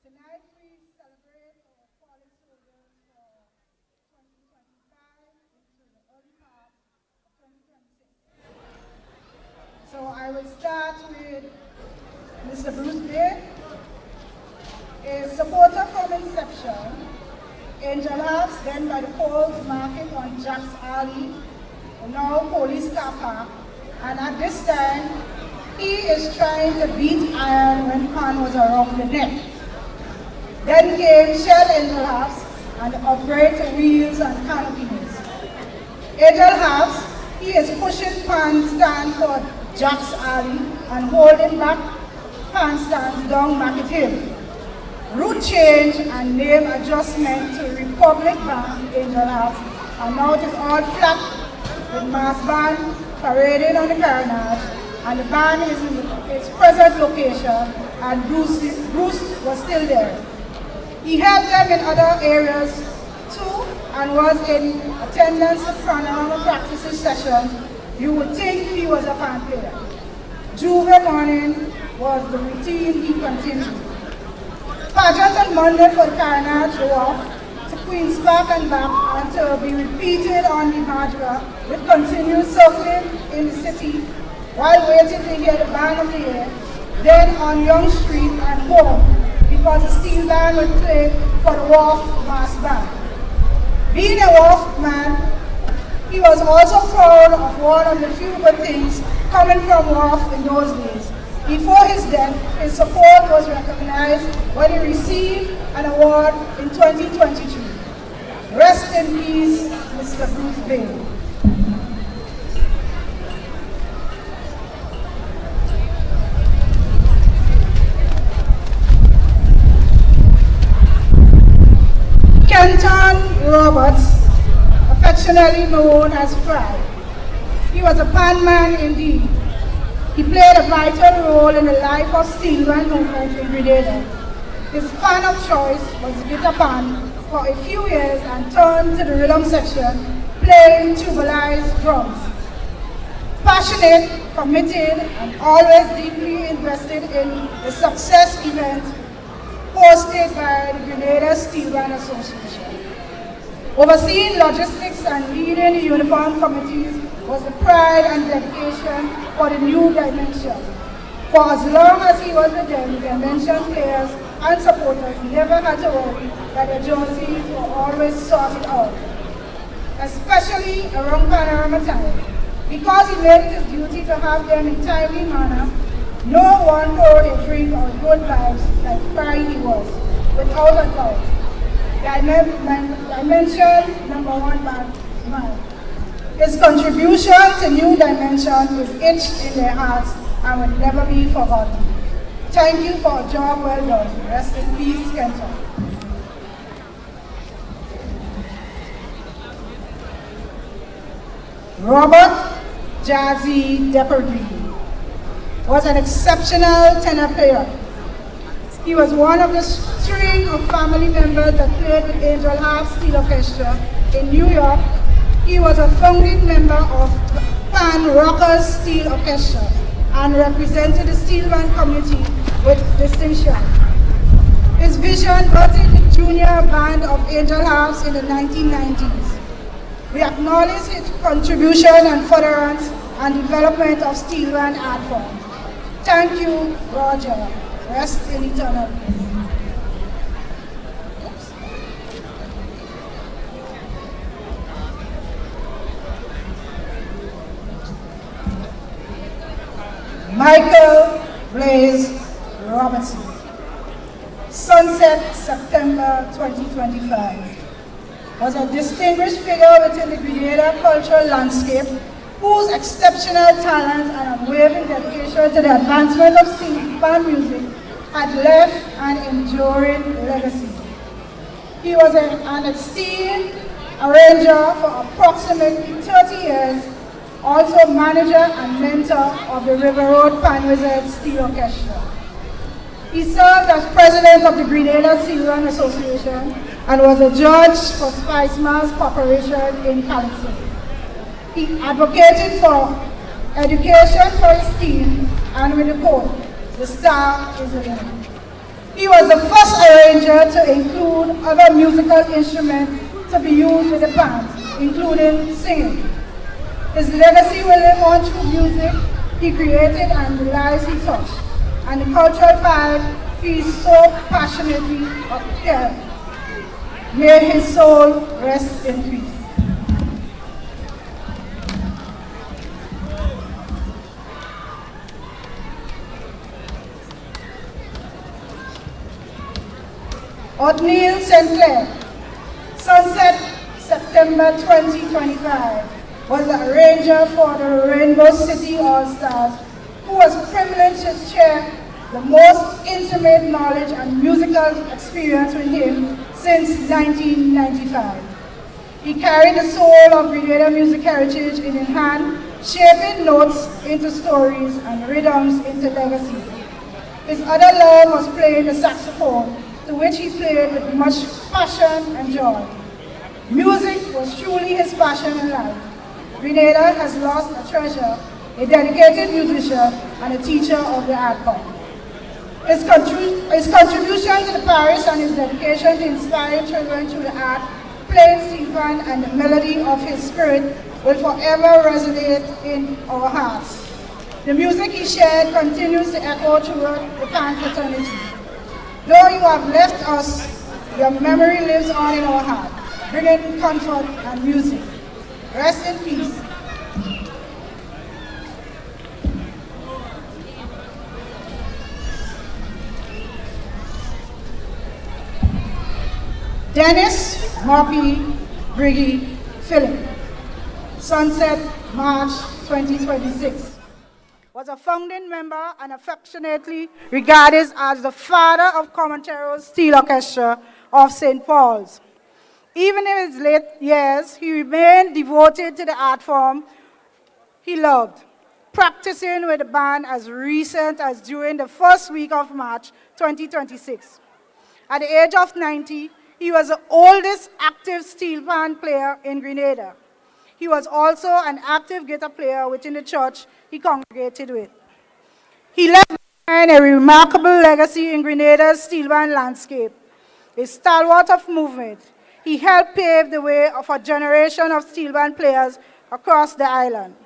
Tonight we celebrate our fallen soldiers for 2025 into the early part of 2026. So I will start with Mr. Bruce Day, a supporter from inception, Angel House, then by the Falls Market on Jack's Alley, now Police Car Park, and at this time He is trying to beat iron when Pan was around the neck. Then came Shell Angel Harps and operator wheels and canopies. Angel Harps, he is pushing Pan stand for Jack's Alley and holding back Pan stands down Market Hill. Route change and name adjustment to Republic Bank Angel Harps, and now it is all flat with mass band parading on the carnage, and the band is in its present location, and Bruce was still there. He helped them in other areas too, and was in attendance at Carnival practices sessions. You would think he was a band player. Juve morning was the routine he continued. Pageant on Monday for the carnage off to Queen's Park and back, and to be repeated on the Madra with continued circling in the city while waiting to hear the band of the year, then on Young Street and home because the steel band would play for the Wharf Mass Band. Being a Wharf man, he was also proud of one of the few good things coming from Wharf in those days. Before his death, his support was recognized when he received an award in 2023. Rest in peace, Mr. Bruce Bale. Kenton Roberts, affectionately known as Fry. He was a pan man indeed. He played a vital role in the life of steel band movement in Grenada. His pan of choice was guitar pan for a few years and turned to the rhythm section, playing tubalized drums. Passionate, committed, and always deeply invested in the success event hosted by the Grenada Steel Band Association. Overseeing logistics and leading the uniform committees was the pride and dedication for the new dimension. For as long as he was with them, the dimension players and supporters never had to worry that their jerseys were always sorted out, especially around Panorama time. Because he made it his duty to have them in timely manner, no one poured a drink or good vibes like Fry he was, without a doubt. Dimension #1 man. His contribution to New Dimension is etched in their hearts and will never be forgotten. Thank you for a job well done. Rest in peace, Kenton. Robert Jazzy Deperby was an exceptional tenor player. He was one of the string of family members that played with Angel Harp Steel Orchestra in New York. He was a founding member of Pan Rockers Steel Orchestra and represented the steel band community with distinction. His vision brought in the junior band of Angel Harps in the 1990s. We acknowledge his contribution and furtherance and development of steel band art form. Thank you, Roger. Rest in eternal peace. Michael Blaze Robertson. Sunset, September 2025. Was a distinguished figure within the Grenada cultural landscape whose exceptional talent and unwavering dedication to the advancement of steel band music had left an enduring legacy. He was an esteemed arranger for approximately 30 years, also manager and mentor of the River Road Pan Wizard Steel Orchestra. He served as president of the Grenada Steel Band Association and was a judge for Spice Mills Corporation in California. He advocated for education for his team and with the quote, "The star is the limit." He was the first arranger to include other musical instruments to be used with the band, including singing. His legacy will live on through music he created and the lives he touched, and the cultural pride he so passionately upheld. May his soul rest in peace. Othniel St. Clair. Sunset, September 2025, was the arranger for the Rainbow City All-Stars, who was privileged to share the most intimate knowledge and musical experience with him since 1995. He carried the soul of Grenada music heritage in his hand, shaping notes into stories and rhythms into legacy. His other love was playing the saxophone, to which he played with much passion and joy. Music was truly his passion in life. Grenada has lost a treasure, a dedicated musician, and a teacher of the art form. His contribution to the parish and his dedication to inspiring children through the art, playing steel band, and the melody of his spirit will forever resonate in our hearts. The music he shared continues to echo throughout the pan fraternity. Though you have left us, your memory lives on in our heart, bringing comfort and music. Rest in peace. Dennis Moppy Briggy Philip. Sunset, March 2026. Was a founding member and affectionately regarded as the father of Comanchero's Steel Orchestra of St. Paul's. Even in his late years, he remained devoted to the art form he loved, practicing with the band as recent as during the first week of March 2026. At the age of 90, he was the oldest active steel band player in Grenada. He was also an active guitar player within the church he congregated with. He left behind a remarkable legacy in Grenada's steel band landscape. A stalwart of movement, he helped pave the way of a generation of steel band players across the island.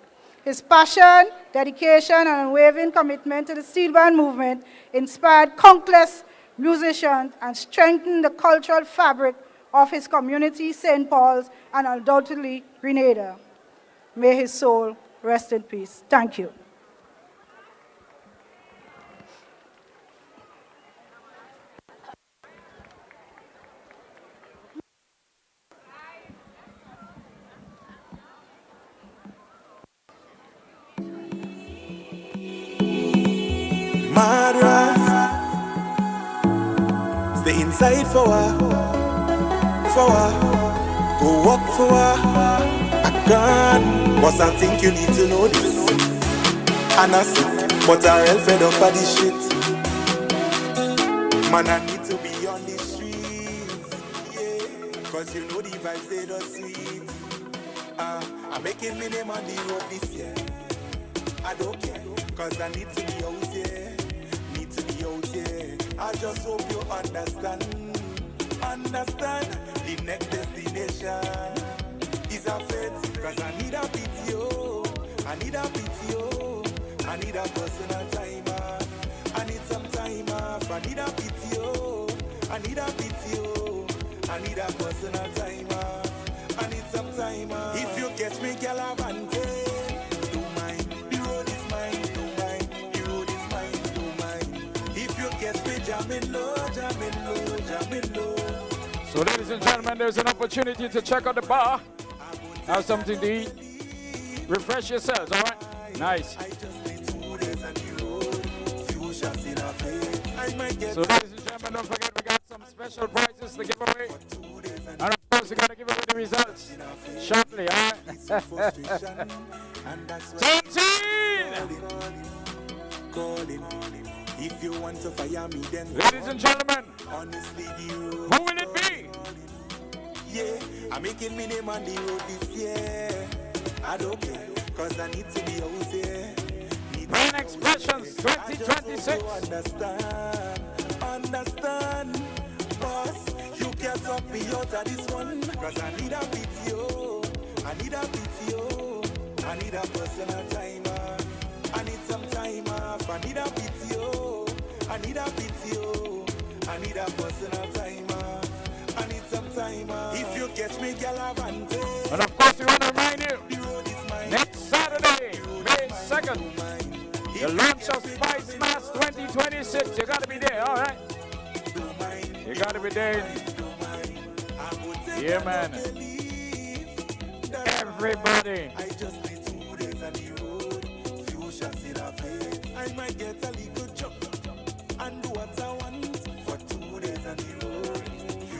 His passion, dedication, and unwavering commitment to the steel band movement inspired countless musicians and strengthened the cultural fabric of his community, St. Paul's, and undoubtedly Grenada. May his soul rest in peace. Thank you. Madras, stay inside for go walk for I can't, but I think you need to know this. And I see, but I real fed up of this shit. Man, I need to be on the streets, yeah. Cause you know the vibes, they don't sweet. I'm making my name on the road this year. I don't care, cause I need to be out here. Need to be out here. I just hope you understand. Understand, the next destination is a fate. Cause I need a PTO. I need a PTO. I need a personal time off. I need some time off. I need a PTO. I need a PTO. I need a personal time off. I need some time off. If you catch me, girl, avante. Do mine. The road is mine. Do mine. The road is mine. Do mine. If you catch me, jamming low, jamming low, jamming low. So ladies and gentlemen, there's an opportunity to check out the bar. Have something to eat. Refresh yourselves, all right? Nice. So ladies and gentlemen, don't forget we got some special prizes to give away. And of course, we got to give away the results shortly, all right? 13! If you want to fire me, then ladies and gentlemen, honestly, who will it be? Yeah, I'm making my name on the road this year. I don't care, cause I need to be out here. Main Expressions 2026. Understand, boss. You can't talk me out of this one. Cause I need a PTO. I need a PTO. I need a personal time off. I need some time off. I need a PTO. I need a PTO. I need a personal time off. I need some time off. If you catch me, girl, avante. And of course, we want to remind you, next Saturday, May 2nd, the launch of Spice Mass 2026. You got to be there, all right? You gotta be there. Yeah, man. Everybody. I just need 2 days on the road. Few shots in a face. I might get a little jump and do what I want for 2 days on the road.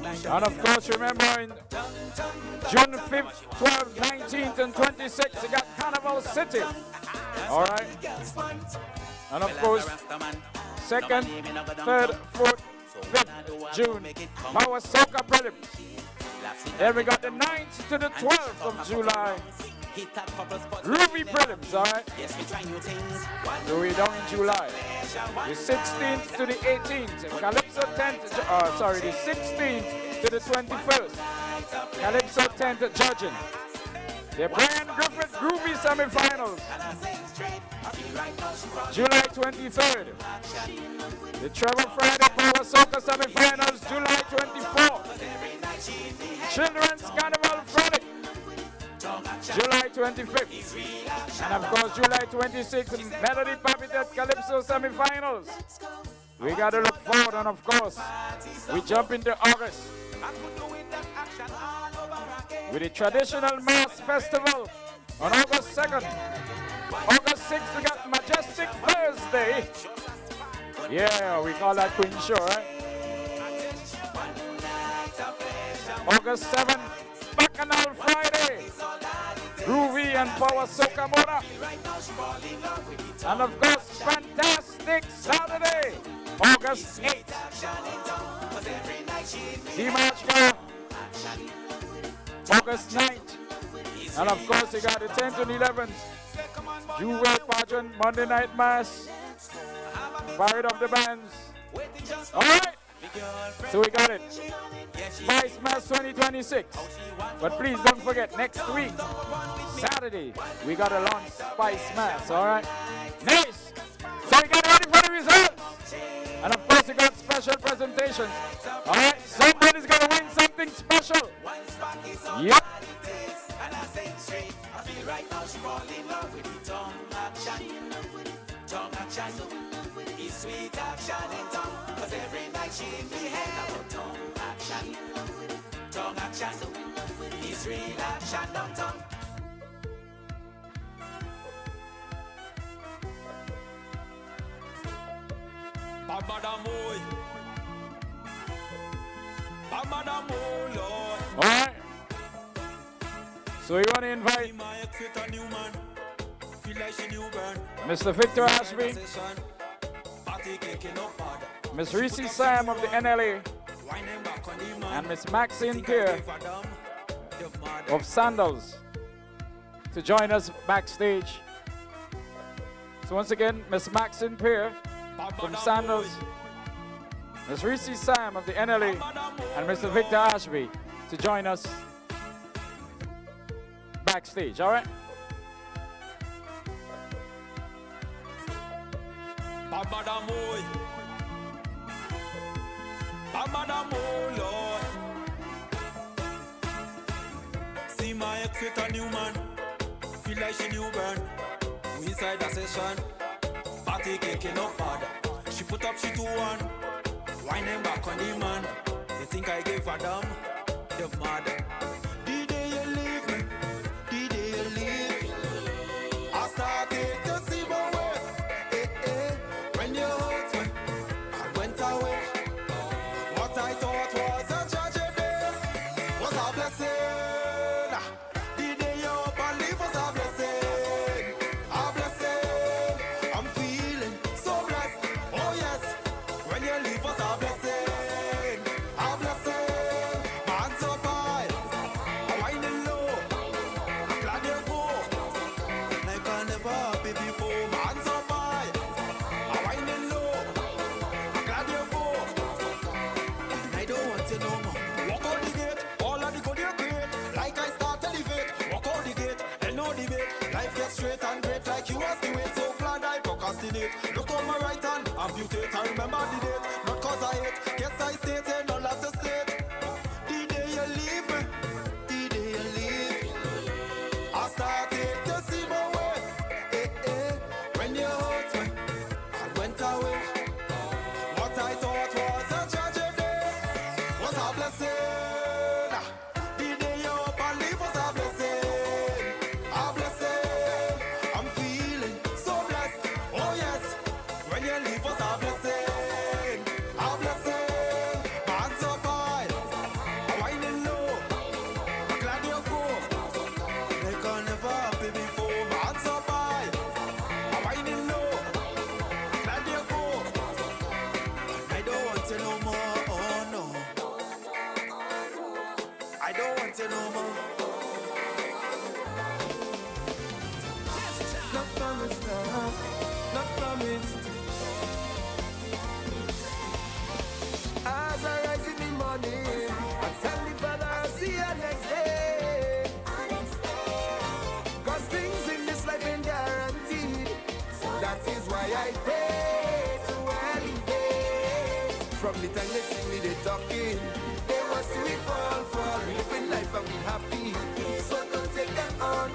And of course, remember in June 5th, 12th, 19th, and 26th, you got Carnival City. All right. And of course, 2nd, 3rd, 4th, 5th June, Power Soca Prelims. Then we got the 9th to the 12th of July, Ruby Prelims, all right? So we're down in July. The 16th to the 18th, Calypso 10th, the 16th to the 21st, Calypso 10th judging. The Brian Griffith Groovy semifinals, July 23rd. The Trevor Friday Power Soca semifinals, July 24th. Children's Carnival Friday, July 25th. And of course, July 26th, Melody Papitet Calypso semifinals. We got to look forward, and of course, we jump into August with the traditional Mass Festival on August 2nd. August 6th, we got Majestic Thursday. Yeah, we call that Queen Show, right? August 7th, Bacchanal Friday, Groovy and Power Soca Mora. And of course, Fantastic Saturday, August 8th. Dimashka, August 9th. And of course, you got the 10th and 11th, Juve Pageant, Monday Night Mass, Parade of the Bands. All right. So we got it. Spice Mass 2026. But please don't forget, next week, Saturday, we got to launch Spice Mass, all right? Nice. So we got ready for the results. And of course, we got special presentations. All right? Somebody's going to win something special. Yep. Sweet action in tongue, 'cause every night she in the head about tongue action. Tongue action, it's real action on tongue. Lord. All right. So we want to invite Mr. Victor Ashby, Miss Reese Sam of the NLA, and Miss Maxine Pierre of Sandals to join us backstage. So once again, Miss Maxine Pierre from Sandals, Miss Reese Sam of the NLA, and Mr. Victor Ashby to join us backstage, all right? Lord. See my ex with a new man. Feel like she new burn. We inside the session. Party kicking up hard. She put up, she do one. Whining back on the man. They think I gave a damn. They're mad. The day you leave me, the day you leave, I started to see my way. When you hurt me, I went away. What I thought was a tragedy was a blessing. The day you up and leave was a blessing. A blessing. I'm feeling so blessed. Oh yes, when you leave was a blessing. A blessing. My hands up high, I'm winding low. I'm glad you go. Like I never happy before. My hands up high, I'm winding low. I'm glad you go. I don't want to know more. Walk out the gate, all of the good you create. Like I start to elevate. Walk out the gate, and no debate. Life gets straight and great like you was the way. So glad I procrastinate. Look on my right hand, amputate. I remember the date, not cause I hate. Guess I stated, not love to state. The day you leave me, the day you leave, I started to see my way. When you hurt me, I went away. What I thought was a tragedy don't want you no more. Not promised, not promised. As I rise in the morning, I tell the Father I'll see you next day. Cause things in this life ain't guaranteed. That is why I pray to elevate. From the time they see me, they talking. They want to see we fall. Living life and we happy. So don't take them on.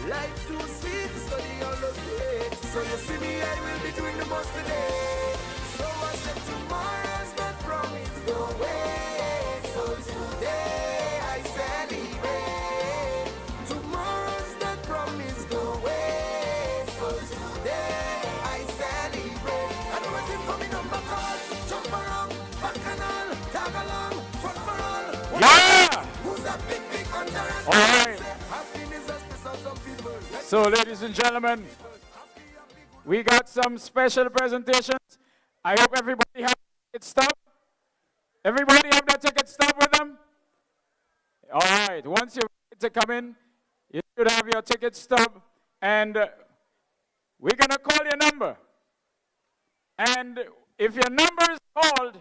Life too sweet, study all those grades. So you see me, I will be doing the most today. So I said tomorrow's not promised, no way. So today I celebrate. Tomorrow's not promised, no way. So today I celebrate. And waiting for me number call. Jump around, back canal, tag along, front for all. Yeah! Who's a big under? All right. Happiness has pissed some people. So, ladies and gentlemen, we got some special presentations. I hope everybody has it stub. Everybody have their ticket stub with them? All right. Once you're ready to come in, you should have your ticket stub. And we're going to call your number. And if your number is called,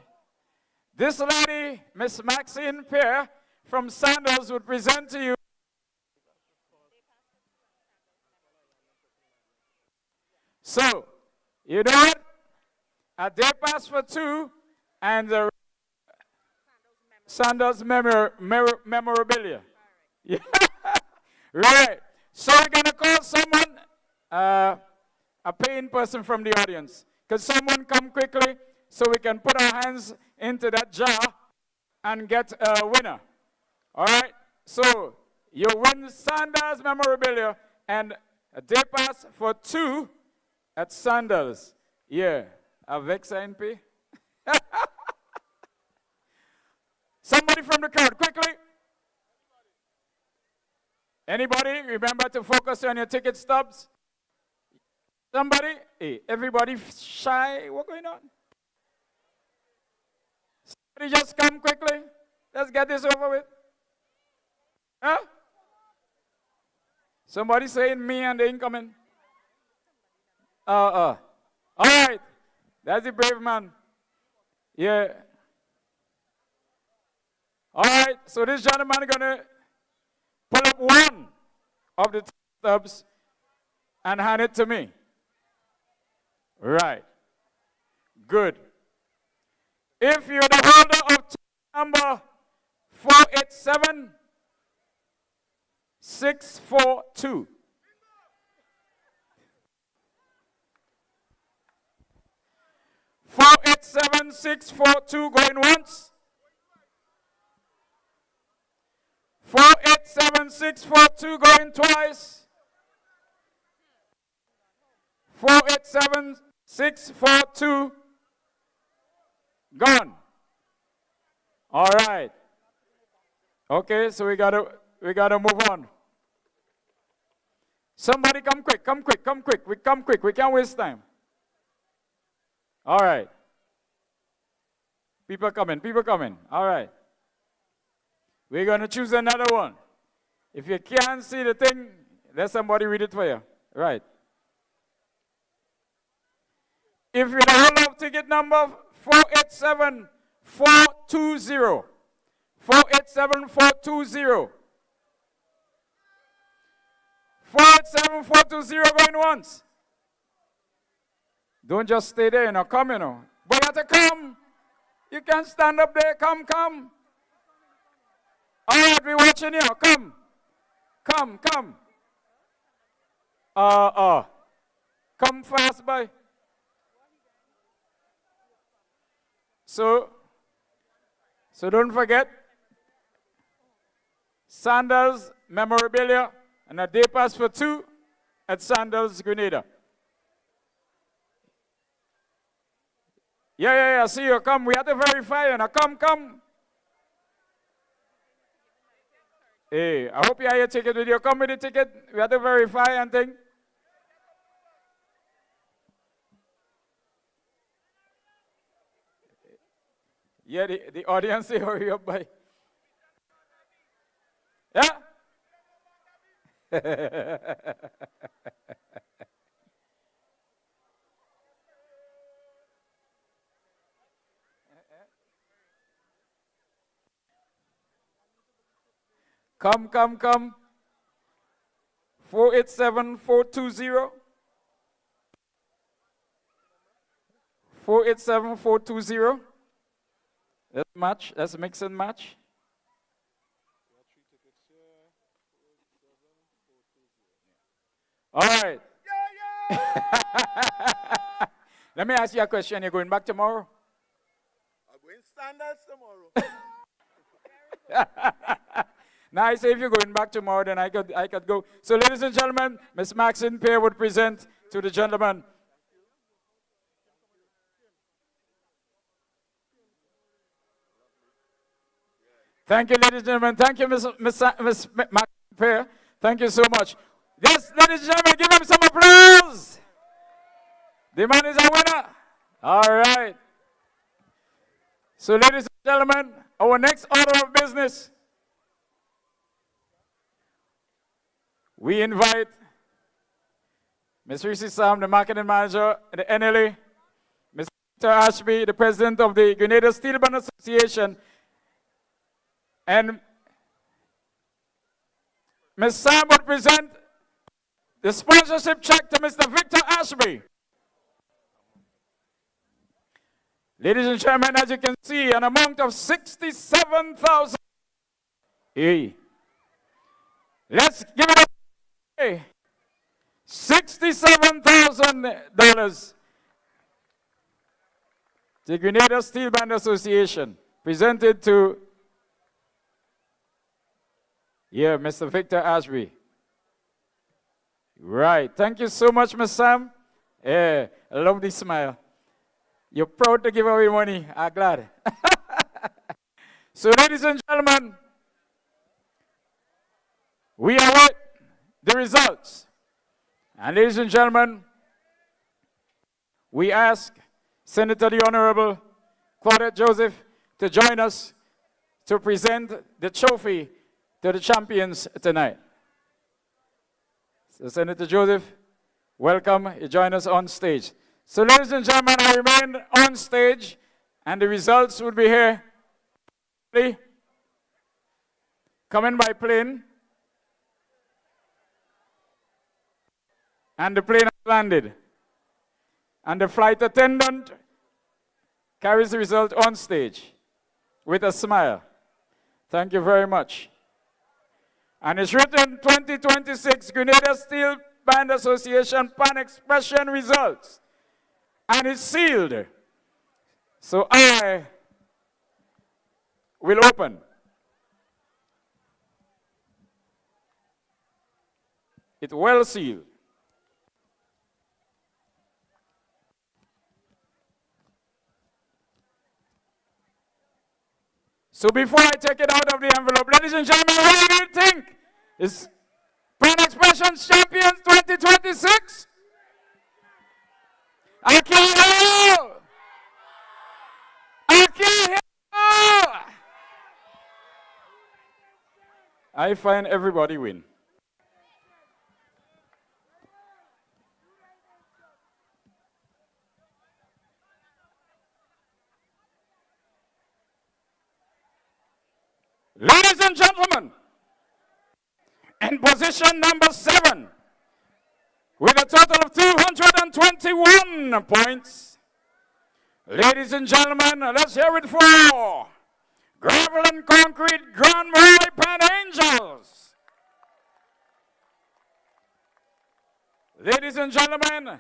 this lady, Miss Maxine Pear from Sandals, would present to you. So, you know what? A day pass for two and the Sandals memorabilia. Yeah. Right. So we're going to call someone, a paying person from the audience. Could someone come quickly so we can put our hands into that jar and get a winner? All right. So you win Sandals memorabilia and a day pass for two at Sandals. Yeah. Avec NP. Somebody from the crowd, quickly. Anybody? Remember to focus on your ticket stubs. Somebody? Hey, everybody shy? What's going on? Somebody just come quickly. Let's get this over with. Huh? Somebody saying me and the incoming. All right. That's the brave man. Yeah. All right. So this gentleman is going to pull up one of the stubs and hand it to me. Right. Good. If you're the holder of number 487-642. 487-642 going once. 487-642 going twice. 487-642 gone. All right. Okay, so we gotta move on. Somebody come quick. We come quick. We can't waste time. All right. People coming. All right. We're going to choose another one. If you can't see the thing, let somebody read it for you. Right. If you're the holder of ticket number 487-420. 487-420. 487-420 going once. Don't just stay there, come, But you have to come. You can't stand up there. Come. All right, we're watching you. Come. Come fast, boy. So don't forget, Sandals memorabilia and a day pass for two at Sandals, Grenada. Yeah, see you. Come, we have to verify you. Now, come. Hey, I hope you have your ticket with you. Come with the ticket. We have to verify and thing. Yeah, the audience say hurry up, boy. Come. 487-420. 487-420. Let's match. Let's mix and match. All right. Let me ask you a question. You're going back tomorrow? I'm going standards tomorrow. Now I say if you're going back tomorrow, then I could go. So ladies and gentlemen, Miss Maxine Pear would present to the gentleman. Thank you, ladies and gentlemen. Thank you, Miss Maxine Pear. Thank you so much. Yes, ladies and gentlemen, give him some applause. The man is a winner. All right. So ladies and gentlemen, our next order of business, we invite Ms. Reese Sam, the marketing manager at the NLA, Mr. Victor Ashby, the president of the Grenada Steel Band Association, and Ms. Sam would present the sponsorship check to Mr. Victor Ashby. Ladies and gentlemen, as you can see, an amount of $67,000. Hey. Let's give it up. Hey. $67,000 the Grenada Steel Band Association, presented to Mr. Victor Ashby. Right. Thank you so much, Ms. Sam. Yeah, I love this smile. You're proud to give away money. I'm glad. So, ladies and gentlemen, we await the results. And ladies and gentlemen, we ask Senator the Honorable Claudette Joseph to join us to present the trophy to the champions tonight. So Senator Joseph, welcome. You join us on stage. So ladies and gentlemen, I remain on stage and the results will be here. Coming by plane. And the plane has landed. And the flight attendant carries the result on stage with a smile. Thank you very much. And it's written 2026 Grenada Steel Band Association Pan Expression results. And it's sealed. So I will open. It's well sealed. So before I take it out of the envelope, ladies and gentlemen, what do you think? Is Pan Expressions Champions 2026? I can't hear you! I can't hear you! I find everybody win. Ladies and gentlemen, in position number 7, with a total of 221 points, ladies and gentlemen, let's hear it for Gravel and Concrete Grand Marais Pan Angels. Ladies and gentlemen,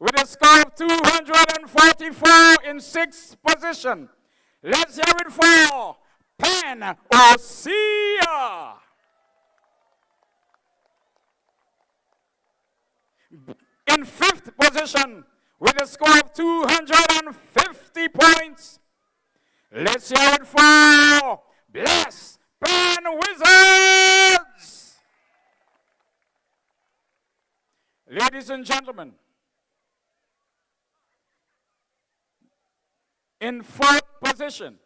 with a score of 244 in 6th position, let's hear it for Pan Osea. In 5th position, with a score of 250 points, let's hear it for Bless Pan Wizards. Ladies and gentlemen, in 4th position,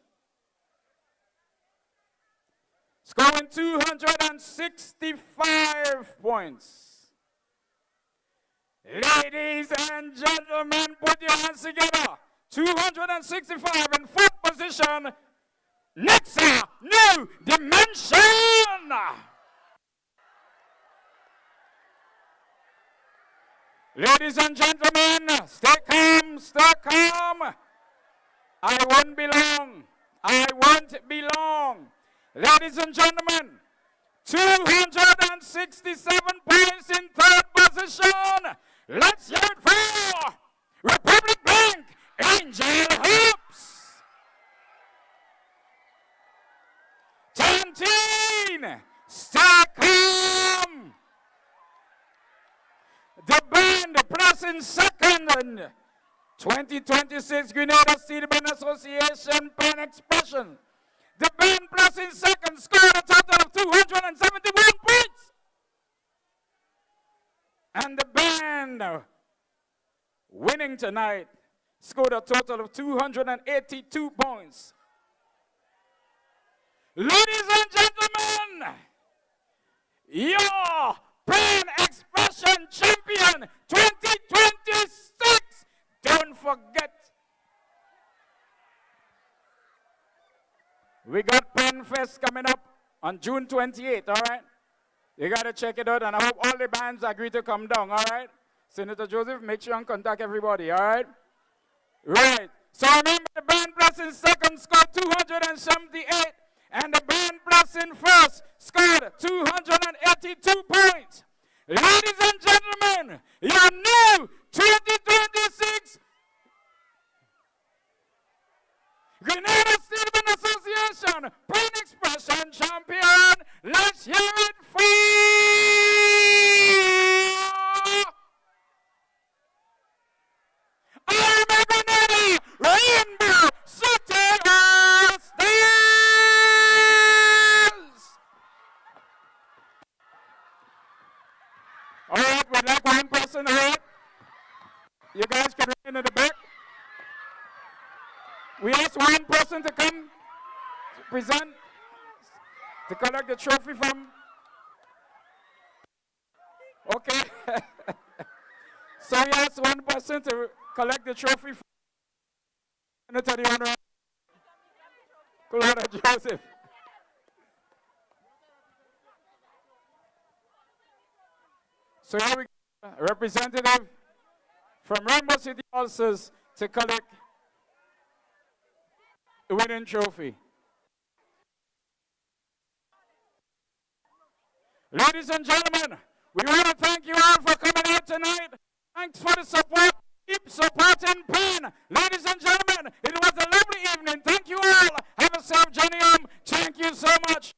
scoring 265 points. Ladies and gentlemen, put your hands together. 265 in fourth position. Nexa, New Dimension. Ladies and gentlemen, stay calm, stay calm. I won't be long. I won't be long. Ladies and gentlemen, 267 points in third position. Let's hear it for Republic Bank, Angel Hoops. 10, stay calm. The band placing second. 2026 Grenada City Band Association Pan Expression. The band placing second scored a total of 271 points. And the band winning tonight scored a total of 282 points. Ladies and gentlemen, your Pan Expression Champion 2026. Don't forget, we got Pen Fest coming up on June 28th, all right? You got to check it out, and I hope all the bands agree to come down, all right? Senator Joseph, make sure and contact everybody, all right? Right. So remember, the band placing second scored 278, and the band placing first scored 282 points. Ladies and gentlemen, your new 2026 Grenada City Band Association Pan Expression Champion. Let's hear it for I'm a Grenada Rainbow City All Stars. All right, we'd like one person to hold. You guys can remain in the back. We ask one person to come to present, to collect the trophy from. Okay. So we ask one person to collect the trophy from Senator the Honorable Claudia Joseph. So here we go, a representative from Rainbow City Ulcers to collect the winning trophy. Ladies and gentlemen, we want to thank you all for coming out tonight. Thanks for the support. Keep supporting Pan. Ladies and gentlemen, it was a lovely evening. Thank you all. Have a safe journey home. Thank you so much.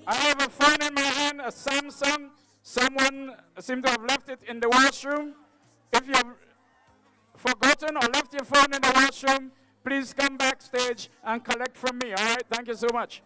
I have a phone in my hand, a Samsung. Someone seemed to have left it in the washroom. If you have forgotten or left your phone in the washroom, please come backstage and collect from me. All right, thank you so much.